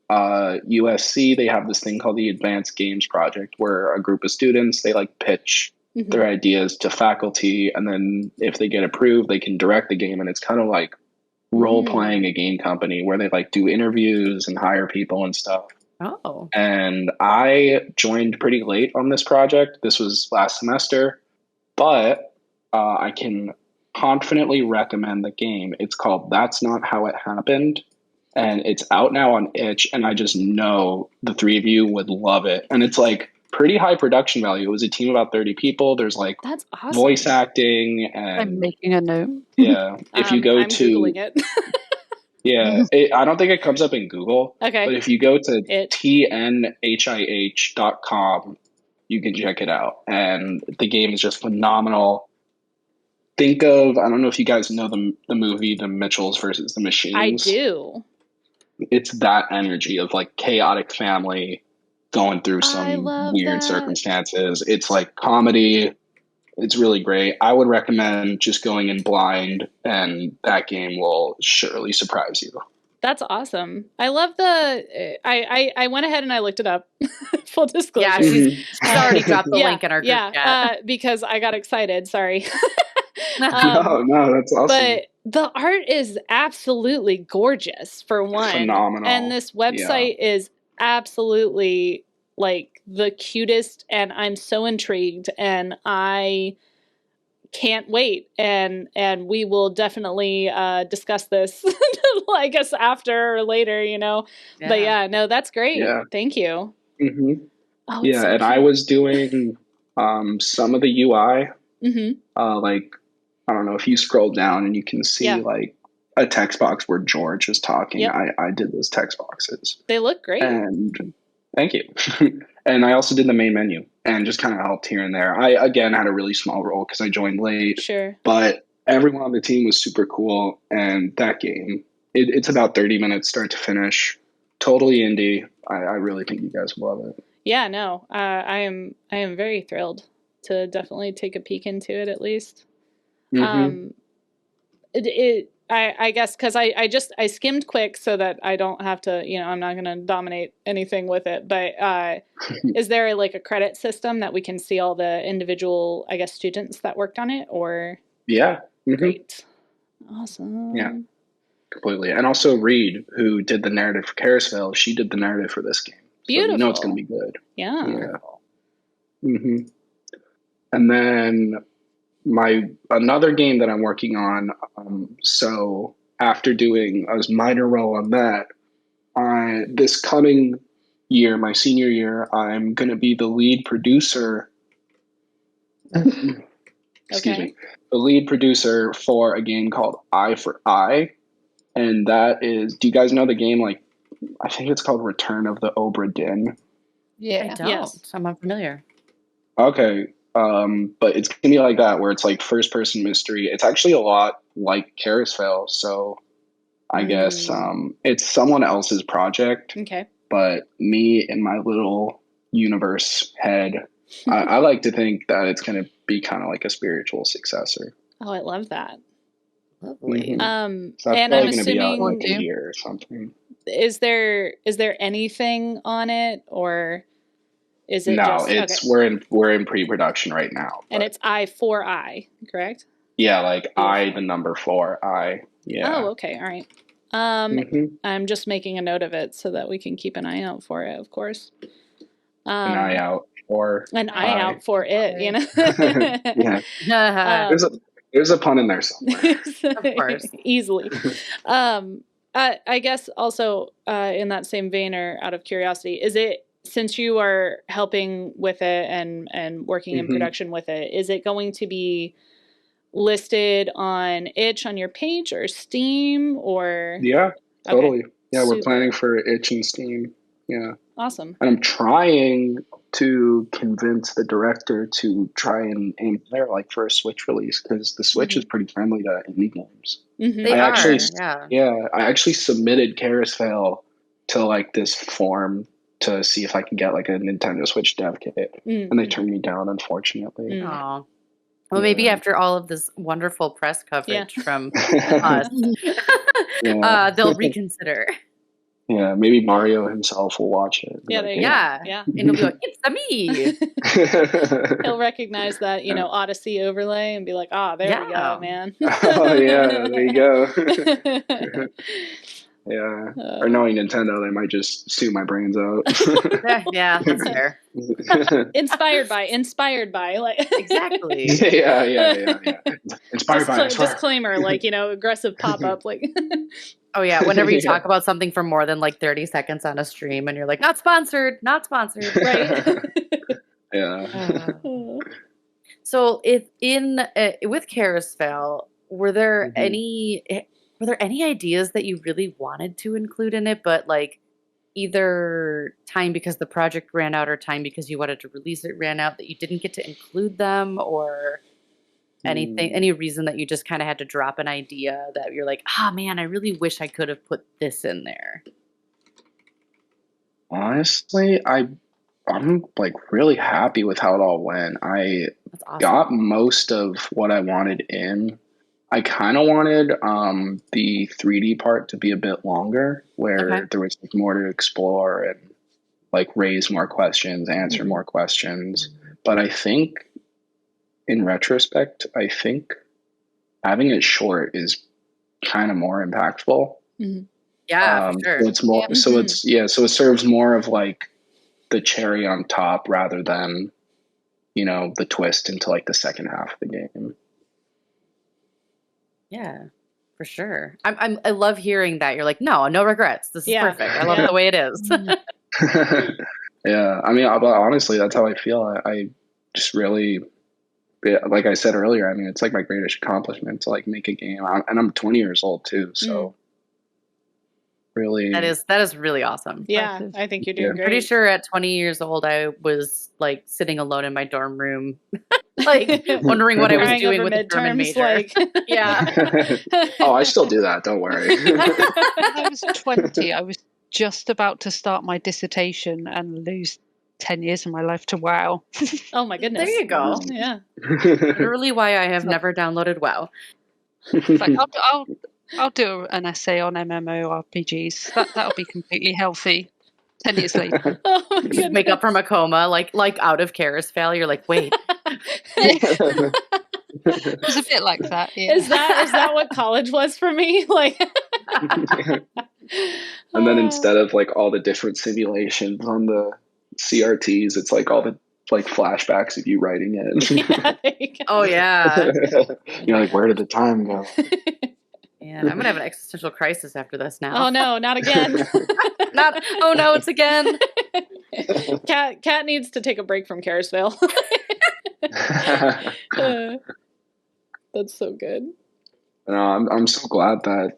USC, they have this thing called the Advanced Games Project where a group of students, they like pitch their ideas to faculty. And then if they get approved, they can direct the game. And it's kind of like role playing a game company where they like do interviews and hire people and stuff. Oh. And I joined pretty late on this project. This was last semester, but I can confidently recommend the game. It's called That's Not How It Happened, and it's out now on Itch, and I just know the three of you would love it. And it's like pretty high production value. It was a team of about 30 people. There's like that's awesome. Voice acting and I'm making a note. Yeah. If you go I'm Googling it. Yeah, I don't think it comes up in Google. Okay. But if you go to tnhih.com, you can check it out. And the game is just phenomenal. Think of, I don't know if you guys know the movie The Mitchells versus the Machines. I do. It's that energy of like chaotic family going through some weird circumstances. It's like comedy. It's really great. I would recommend just going in blind, and that game will surely surprise you. That's awesome. I love the. I went ahead and I looked it up. Full disclosure. Yeah, she's already dropped the link in our group chat. Because I got excited. Sorry. No, that's awesome. But the art is absolutely gorgeous. For one, phenomenal, and this website is absolutely like the cutest, and I'm so intrigued, and I can't wait, and we will definitely discuss this I guess after or later, but no, that's great. Thank you. Oh, and so I was doing some of the UI, like I don't know if you scroll down and you can see like a text box where George is talking. I did those text boxes. They look great. And thank you. And I also did the main menu and just kind of helped here and there. I, again, had a really small role because I joined late. Sure. But everyone on the team was super cool. And that game, it's about 30 minutes start to finish. totally indie. I really think you guys will love it. Yeah, no, I am very thrilled to definitely take a peek into it at least. Mm-hmm. I guess because I skimmed quick so that I don't have to, I'm not going to dominate anything with it. But is there like a credit system that we can see all the individual, I guess, students that worked on it? Or Yeah. Mm-hmm. Great, awesome. Yeah, completely. And also Reed, who did the narrative for Karisvale, she did the narrative for this game. Beautiful. So you know it's going to be good. Yeah. Mm-hmm. And then another game that I'm working on. So after doing a minor role on that, this coming year, my senior year, I'm going to be the lead producer. Excuse me. The lead producer for a game called Eye for Eye. And that is, do you guys know the game? Like, I think it's called Return of the Obra Dinn. Yeah. I don't. Yes. I'm unfamiliar. Okay. But it's gonna be like that, where it's like first person mystery. It's actually a lot like Karisvale, so I guess it's someone else's project. Okay. But me and my little universe head, I like to think that it's gonna be kind of like a spiritual successor. Oh, I love that. Lovely. Mhm. So that's And probably I'm gonna be out assuming, like a year or something. is there anything on it, or is it No, just it's okay. we're in pre-production right now. And but it's I for I, correct? yeah, like I, the number 4, I. Yeah. Oh, okay, all right. Mhm. I'm just making a note of it so that we can keep an eye out for it, of course. An eye out for An eye I. out for it, Yeah. There's a pun in there somewhere. Of course. Easily. I guess also in that same vein, or out of curiosity, is it, since you are helping with it and working in production with it, is it going to be listed on Itch on your page or Steam or? Yeah, totally. Okay. Yeah, we're Super. planning for Itch and Steam. Yeah. Awesome. And I'm trying to convince the director to try and aim there, like for a Switch release, because the Switch is pretty friendly to indie games. Mm-hmm. They I are. actually, Yeah. I actually submitted Karisvale to like this form to see if I can get like a Nintendo Switch dev kit, and they turned me down, unfortunately. Oh. Well, maybe after all of this wonderful press coverage from us, they'll reconsider. Yeah, maybe Mario himself will watch it. Yeah, there you Yeah. go. Yeah. And he'll be like, "It's me." He'll recognize that, Odyssey overlay and be like, there we go, man. Oh, yeah, there you go. Yeah. Or knowing Nintendo, they might just sue my brains out. Yeah, that's fair. Inspired by, like. Exactly. Yeah. Inspired by, I swear. Disclaimer, like, aggressive pop-up, like. Oh, yeah. Whenever you talk about something for more than like 30 seconds on a stream and you're like, not sponsored, right? Yeah. So with Karisvale, were there any ideas that you really wanted to include in it, but like either time because the project ran out or time because you wanted to release it ran out that you didn't get to include them, or anything, any reason that you just kind of had to drop an idea that you're like, man, I really wish I could have put this in there? Honestly, I'm like really happy with how it all went. That's awesome. Got most of what I wanted in. I kind of wanted the 3D part to be a bit longer, where there was like more to explore and like raise more questions, answer more questions. But I think, in retrospect, having it short is kind of more impactful. Yeah, for sure. So it's more. So it serves more of like the cherry on top rather than, the twist into like the second half of the game. Yeah, for sure. I love hearing that. You're like, no regrets. This is perfect. I love it the way it is. Yeah, I mean, but honestly, that's how I feel. I just really, like I said earlier, I mean, it's like my greatest accomplishment to like make a game, and I'm 20 years old too, so really, that is really awesome. Yeah, I think you're doing great. I'm pretty sure at 20 years old, I was like sitting alone in my dorm room, like wondering what I was doing with a German major. Like. Yeah. Oh, I still do that. Don't worry. I was 20. I was just about to start my dissertation and lose 10 years of my life to WoW. Oh my goodness. There you go. Yeah. Literally why I have never downloaded WoW. It's like, I'll do an essay on MMORPGs. That'll be completely healthy. 10 years later. Oh my Just wake up from a coma, like out of Karisvale. You're like, wait. It was a bit like that. Yeah. Is that what college was for me? Like, And then instead of like all the different simulations on the CRTs, it's like all the like flashbacks of you writing it. yeah, there you go. Oh yeah. You're like, where did the time go? Man, I'm gonna have an existential crisis after this now. Oh no, not again. Oh no, it's again. Cat needs to take a break from Karisvale. That's so good. No, I'm so glad that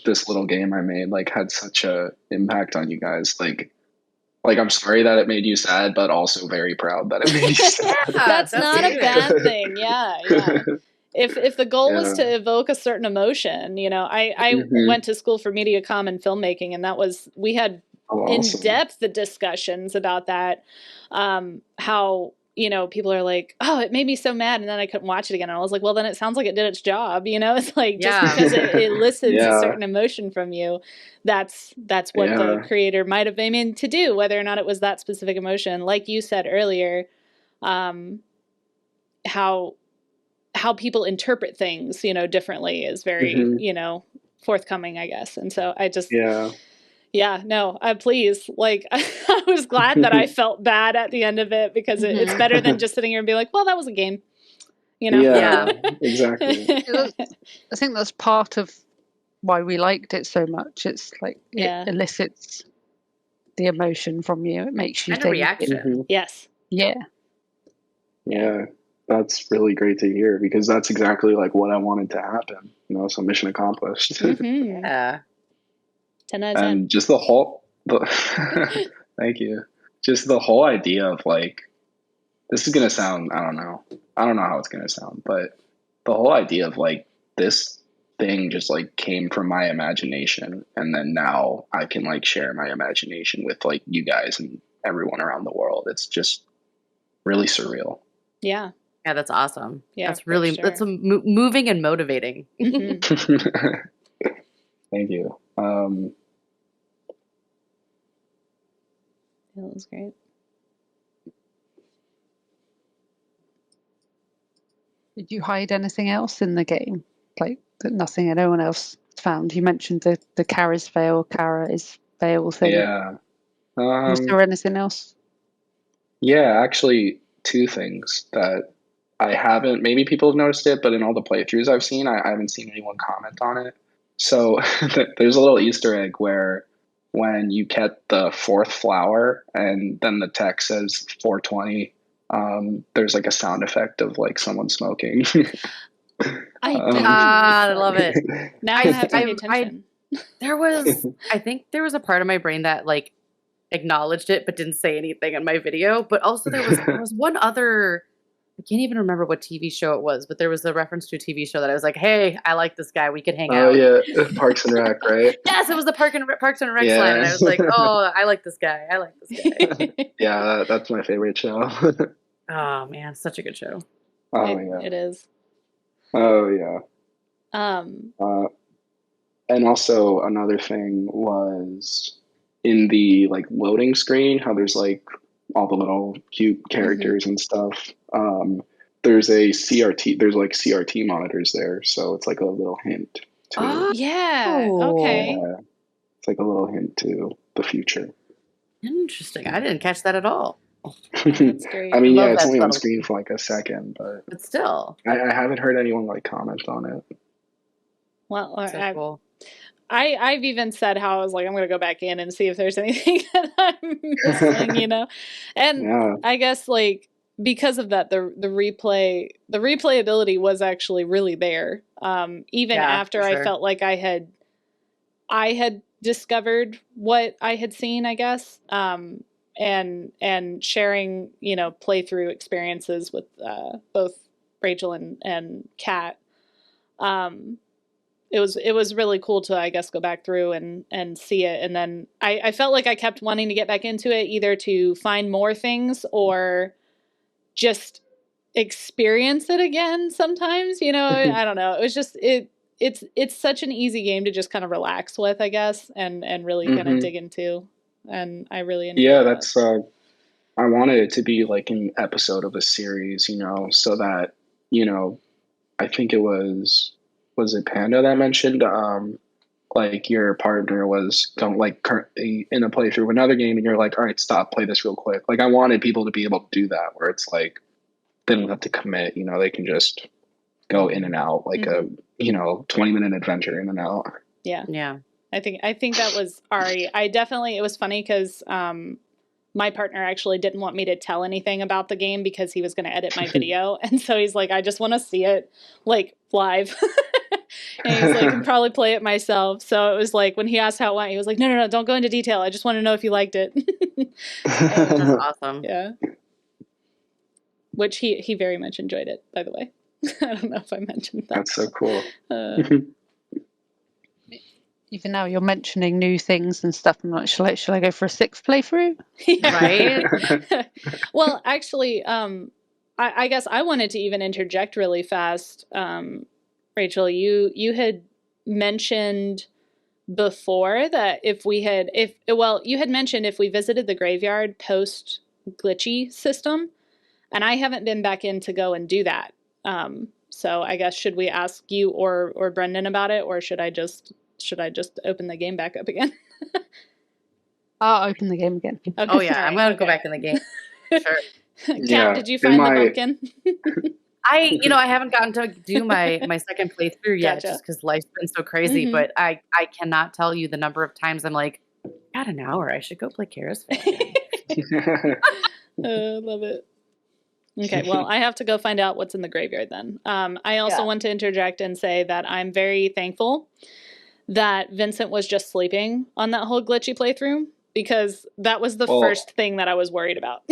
this little game I made like had such a impact on you guys. Like I'm sorry that it made you sad, but also very proud that it made you sad. That's not good. a bad thing. Yeah. If the goal was Yeah. to evoke a certain emotion, I Mhm. went to school for MediaCom and filmmaking, and we had Oh, awesome. in-depth discussions about that. How people are like, oh, it made me so mad, and then I couldn't watch it again. And I was like, well, then it sounds like it did its job. It's like just Yeah. because it elicits Yeah. a certain emotion from you, that's what the Yeah. creator might have been meant to do, whether or not it was that specific emotion. Like you said earlier, how people interpret things, differently is very, Mhm. forthcoming, I guess. And so I just, Yeah. no, please, like, I was glad that I felt bad at the end of it, because it's better than just sitting here and being like, well, that was a game, Yeah, exactly. I think that's part of why we liked it so much. It's like Yeah. it elicits the emotion from you. It makes you And a think. reaction. Mhm. Yes. Yeah. Yeah, that's really great to hear because that's exactly like what I wanted to happen. So mission accomplished. Mm-hmm. Yeah. 10 out of 10. And just thank you. Just the whole idea of like, this is gonna sound, I don't know how it's gonna sound, but the whole idea of like this thing just like came from my imagination, and then now I can like share my imagination with like you guys and everyone around the world. It's just really surreal. Yeah. Yeah, that's awesome. Yeah, That's for really sure. that's moving and motivating. Mhm. Thank you. Yeah, that was great. Did you hide anything else in the game? Like that nothing and no one else found? You mentioned the Karisvale thing. Yeah. Was there anything else? Yeah, actually, two things that I haven't, maybe people have noticed it, but in all the playthroughs I've seen, I haven't seen anyone comment on it. So there's a little Easter egg where when you get the fourth flower and then the text says 420, there's like a sound effect of like someone smoking. I I love it. Now I have to pay attention. I think there was a part of my brain that like acknowledged it but didn't say anything in my video. But also there was one other, I can't even remember what TV show it was, but there was a reference to a TV show that I was like, hey, I like this guy. We could hang out. Oh yeah, Parks and Rec, right? Yes, it was the Parks and Rec Yeah. line. And I was like, oh, I like this guy. I like this guy. Yeah, that's my favorite show. Oh man, such a good show. Oh yeah. It is. Oh yeah. And also another thing was in the like loading screen, how there's like all the little cute characters and stuff. There's a CRT. There's like CRT monitors there, so it's like a little hint to. Oh, Yeah. Okay. Yeah, it's like a little hint to the future. interesting. I didn't catch that at all. That's great. I mean, Love yeah, it's that only on subtle- screen for like a second, but But still, I haven't heard anyone like comment on it. Well, so cool. I've even said how I was like, I'm going to go back in and see if there's anything that I'm missing, And Yeah. I guess like because of that, the replayability was actually really there. Even Yeah, after for I sure. felt like I had discovered what I had seen, I guess. And sharing, playthrough experiences with both Rachel and Kat. it was really cool to, I guess, go back through and see it. And then I felt like I kept wanting to get back into it, either to find more things or just experience it again sometimes, you know. I don't know. It was just, it's such an easy game to just kind of relax with, I guess, and really kind of dig into. And I really enjoyed Yeah, that. that's I wanted it to be like an episode of a series, you know, so that, you know, I think it was it Panda that mentioned like your partner was going like currently in a playthrough of another game and you're like, all right, stop, play this real quick. Like I wanted people to be able to do that where it's like they don't have to commit, you know, they can just go in and out like a, you know, 20-minute adventure in and out. Yeah. Yeah. I think that was Ari. It was funny because my partner actually didn't want me to tell anything about the game because he was going to edit my video. And so he's like, I just want to see it like live. And he's like, I can probably play it myself. So it was like, when he asked how it went, he was like, no, don't go into detail. I just want to know if you liked it. That's awesome. Yeah. Which he very much enjoyed it, by the way. I don't know if I mentioned that. That's so cool. Even now you're mentioning new things and stuff. I'm like, shall I go for a 6th playthrough? Right? Well, actually, I guess I wanted to even interject really fast. Rachel, you had mentioned before that you had mentioned if we visited the graveyard post glitchy system, and I haven't been back in to go and do that. So I guess, should we ask you or Brendan about it, or should I just open the game back up again? I'll open the game again. Okay. Oh yeah, I'm gonna go back in the game. Sure. Kat, did you find the pumpkin? I haven't gotten to do my second playthrough yet, Gotcha. just because life's been so crazy. Mhm. But I cannot tell you the number of times I'm like, got an hour, I should go play Karisvale. Love it. Okay, well, I have to go find out what's in the graveyard then. I also want to interject and say that I'm very thankful that Vincent was just sleeping on that whole glitchy playthrough, because that was the first thing that I was worried about.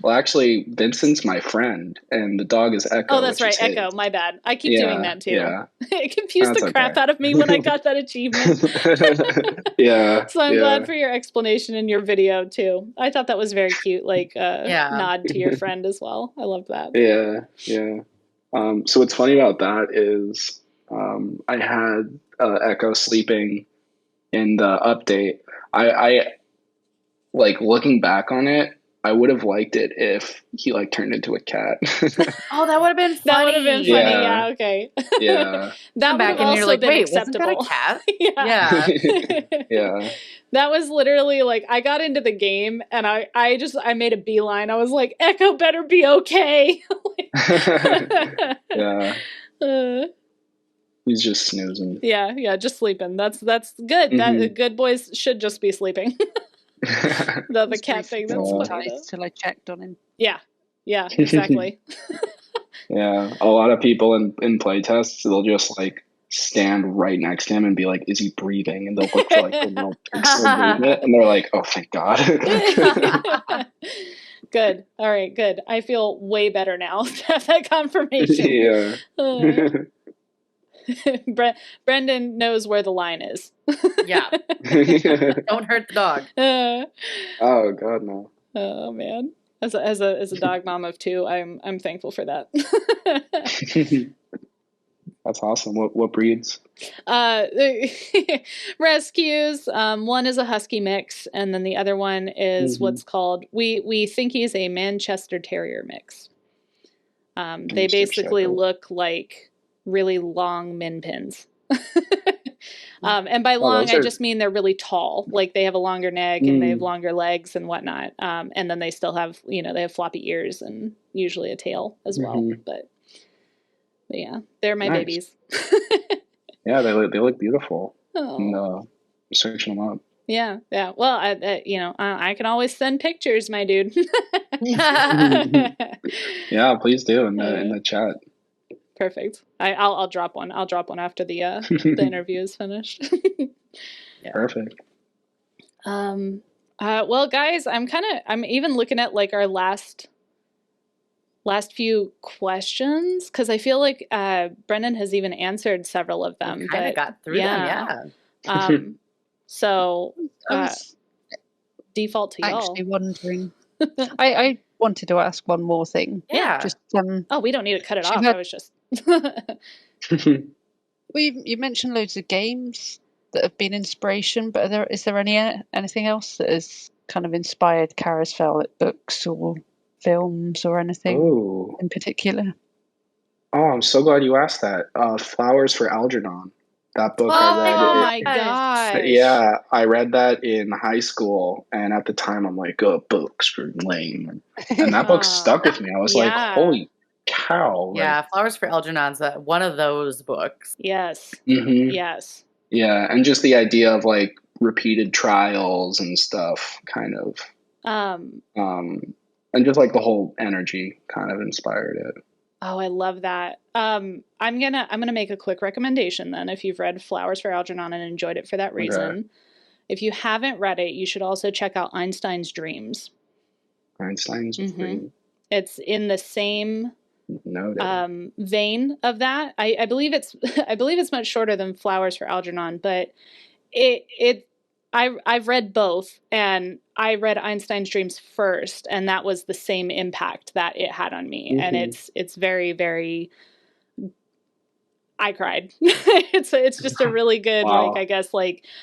Well, actually, Vincent's my friend, and the dog is Echo. Oh, that's right, Echo. My bad. I keep doing that too. Yeah. It confused the crap out of me when I got that achievement. Yeah. So I'm glad for your explanation in your video too. I thought that was very cute, like nod to your friend as well. I love that. Yeah. So what's funny about that is I had Echo sleeping in the update. I like, looking back on it, I would have liked it if he like turned into a cat. Oh, that would have been funny. That would have been funny. Yeah, okay. Yeah. That would have also been acceptable. Wasn't that a cat? Yeah. That was literally like, I got into the game and I made a beeline. I was like, Echo better be okay. Yeah. He's just snoozing. Yeah, just sleeping. That's good. That good boys should just be sleeping. The cat thing. That's funny. Till I checked on him. Yeah, exactly. Yeah, a lot of people in playtests, they'll just like stand right next to him and be like, "Is he breathing?" And they'll look for like the little pixel movement, and they're like, "Oh, thank God." Good. All right. Good. I feel way better now to have that confirmation. Yeah. Brendan knows where the line is. Yeah. Don't hurt the dog. Oh God, no. Oh man. As a dog mom of 2, I'm thankful for that. That's awesome. What breeds? Rescues. One is a husky mix, and then the other one is what's called, we think he's a Manchester Terrier mix. They basically look like really long min pins. And by long, I just mean they're really tall. Like, they have a longer neck and they have longer legs and whatnot. And then they still have, they have floppy ears and usually a tail as well. But yeah, they're my babies. Yeah, they look beautiful. Oh. And, searching them up. Yeah. Well, I can always send pictures, my dude. Yeah, please do in the chat. Perfect. I'll drop one. I'll drop one after the interview is finished. Yeah. Perfect. Well, guys, I'm even looking at like our last last few questions, because I feel like Brendan has even answered several of them. Kind of got through them, yeah. So I was default to y'all. actually wondering. I wanted to ask one more thing. Yeah. Just Oh, we don't need to cut it She off. had- I was just. well, you mentioned loads of games that have been inspiration, but is there anything else that has kind of inspired Karisvale, like books or films or anything Oh, in particular? I'm so glad you asked that. Flowers for Algernon. That book I read. Oh my gosh. Yeah, I read that in high school, and at the time I'm like, "Oh, books are lame," and that book stuck with me. I was like, Yeah. "Holy cow!" Yeah, Flowers for Algernon's one of those books. Yes. Mm-hmm. Yes. Yeah, and just the idea of like repeated trials and stuff, kind of, and just like the whole energy kind of inspired it. Oh, I love that. I'm gonna make a quick recommendation then. If you've read Flowers for Algernon and enjoyed it for that reason, if you haven't read it, you should also check out Einstein's Dreams. Einstein's Dream. It's in the same Noted. vein of that. I believe it's I believe it's much shorter than Flowers for Algernon, but I've read both, and I read Einstein's Dreams first, and that was the same impact that it had on me. And it's very, very. I cried. It's just a really good Wow.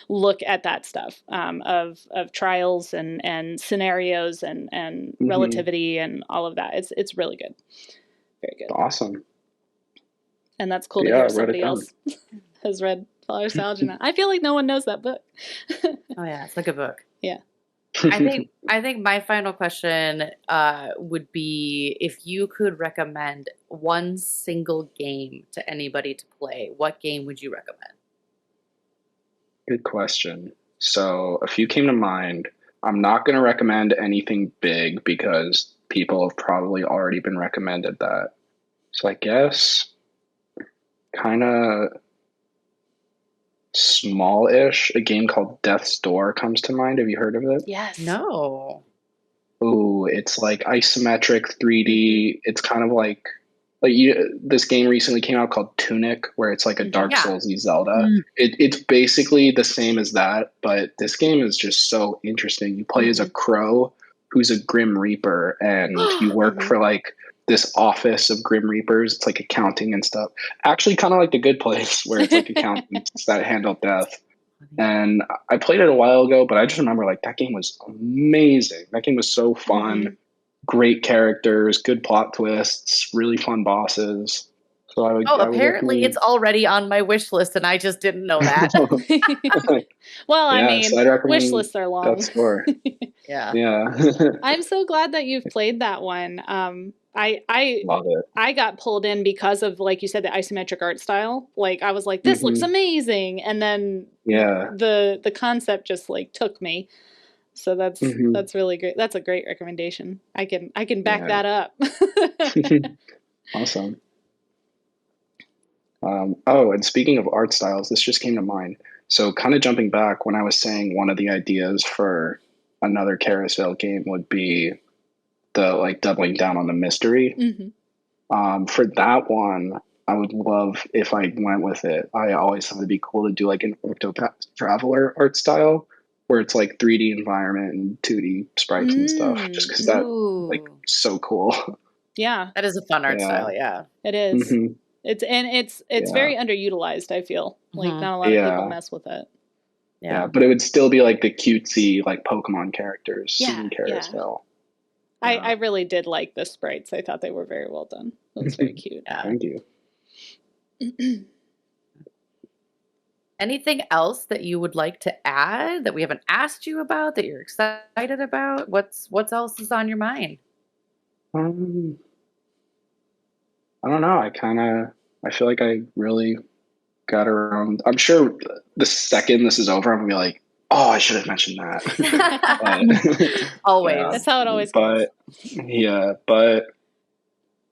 look at that stuff of trials and scenarios and relativity and all of that. It's really good, very good. Awesome. And that's cool to hear somebody else has read Flowers for Algernon. I feel like no one knows that book. Oh yeah, it's a good book. Yeah. I think my final question would be, if you could recommend one single game to anybody to play, what game would you recommend? Good question. So a few came to mind. I'm not going to recommend anything big because people have probably already been recommended that. So I guess kind of small-ish, a game called Death's Door comes to mind. Have you heard of it? Yes. No. Ooh, it's like isometric 3D. It's kind of like this game recently came out called Tunic, where it's like a Dark Souls-y Zelda. It's basically the same as that, but this game is just so interesting. You play as a crow who's a Grim Reaper, and you work for like this office of Grim Reapers. It's like accounting and stuff. Actually, kind of like The Good Place, where it's like accountants that handle death. And I played it a while ago, but I just remember like that game was amazing. That game was so fun. Great characters, good plot twists, really fun bosses. So I would. Apparently it's already on my wish list, and I just didn't know that. Well, I mean, wish lists are long. That's for. Yeah. I'm so glad that you've played that one. I love it. I got pulled in because of, like you said, the isometric art style. Like I was like, this looks amazing, and then the concept just like took me. So that's really great. That's a great recommendation. I can back that up. Awesome. And speaking of art styles, this just came to mind. So kind of jumping back, when I was saying one of the ideas for another Karisvale game would be the like doubling down on the mystery. For that one, I would love if I went with it. I always thought it'd be cool to do like an Octopath Traveler art style, where it's like 3D environment and 2D sprites and stuff. Just because that like so cool. Yeah, that is a fun art style. Yeah, it is. It's very underutilized. I feel like not a lot of people mess with it. Yeah, but it would still be like the cutesy like Pokemon characters in Karisvale. I really did like the sprites. I thought they were very well done. It was very cute. Thank you. Anything else that you would like to add that we haven't asked you about, that you're excited about? What else is on your mind? I don't know. I feel like I really got around. I'm sure the second this is over, I'm gonna be like, oh, I should have mentioned that. Always. That's how it always goes. But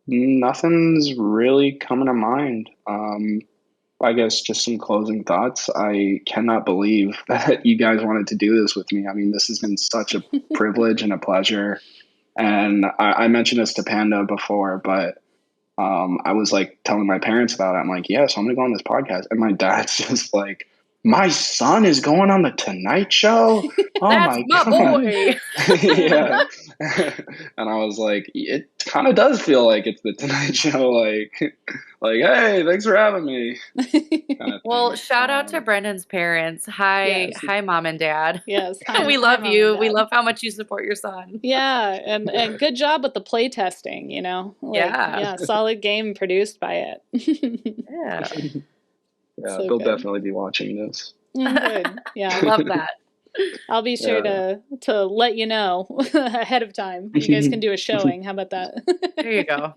nothing's really coming to mind. I guess just some closing thoughts. I cannot believe that you guys wanted to do this with me. I mean, this has been such a privilege and a pleasure. And I mentioned this to Panda before, but I was like telling my parents about it. I'm like, yeah, so I'm gonna go on this podcast, and my dad's just like, my son is going on the Tonight Show. Oh That's my my god, boy. yeah. And I was like, it kind of does feel like it's the Tonight Show. Like, hey, thanks for having me. Kind of Well, thing. shout out to Brendan's parents. Hi, Yes. hi, mom and dad. Yes. We Hi, love Mom you. and We Dad. love how much you support your son. Yeah, and good job with the play testing, you know? Like, Yeah. solid game produced by it. Yeah. Yeah, So they'll good. definitely be watching this. Good. Yeah. Love that. I'll be sure to let you know ahead of time. You guys can do a showing. How about that? There you go.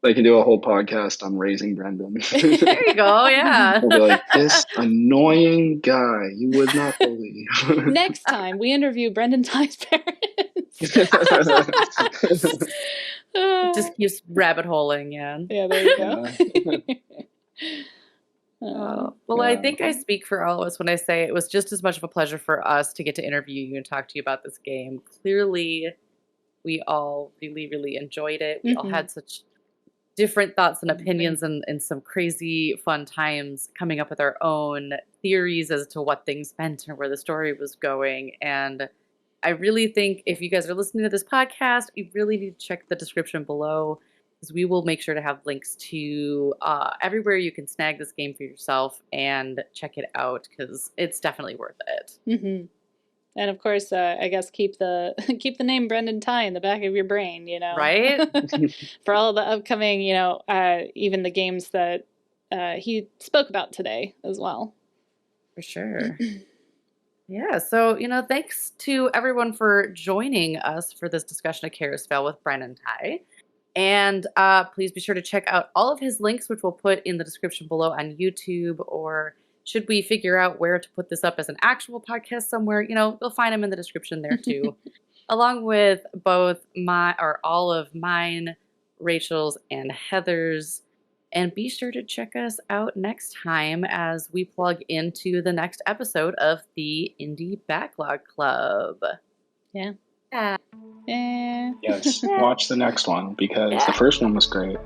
They can do a whole podcast on raising Brendan. There you go. Yeah. They'll be like, this annoying guy you would not believe. Next time we interview Brendan Tighe's parents. Just keeps rabbit holing, yeah. Yeah, there you go. Well, I think I speak for all of us when I say it was just as much of a pleasure for us to get to interview you and talk to you about this game. Clearly, we all really, really enjoyed it. We all had such different thoughts and opinions and some crazy fun times coming up with our own theories as to what things meant and where the story was going. And I really think if you guys are listening to this podcast, you really need to check the description below, because we will make sure to have links to everywhere you can snag this game for yourself and check it out, because it's definitely worth it. Mm-hmm. And of course, I guess keep the name Brendan Tighe in the back of your brain, you know, Right? for all the upcoming, you know, even the games that he spoke about today as well. For sure. Yeah, so, you know, thanks to everyone for joining us for this discussion of Karisvale with Brendan Tighe. And please be sure to check out all of his links, which we'll put in the description below on YouTube, or should we figure out where to put this up as an actual podcast somewhere, you know, you'll find them in the description there too, along with all of mine, Rachel's, and Heather's. And be sure to check us out next time as we plug into the next episode of the Indie Backlog Club. Yeah. Yeah. Yes, watch the next one because the first one was great.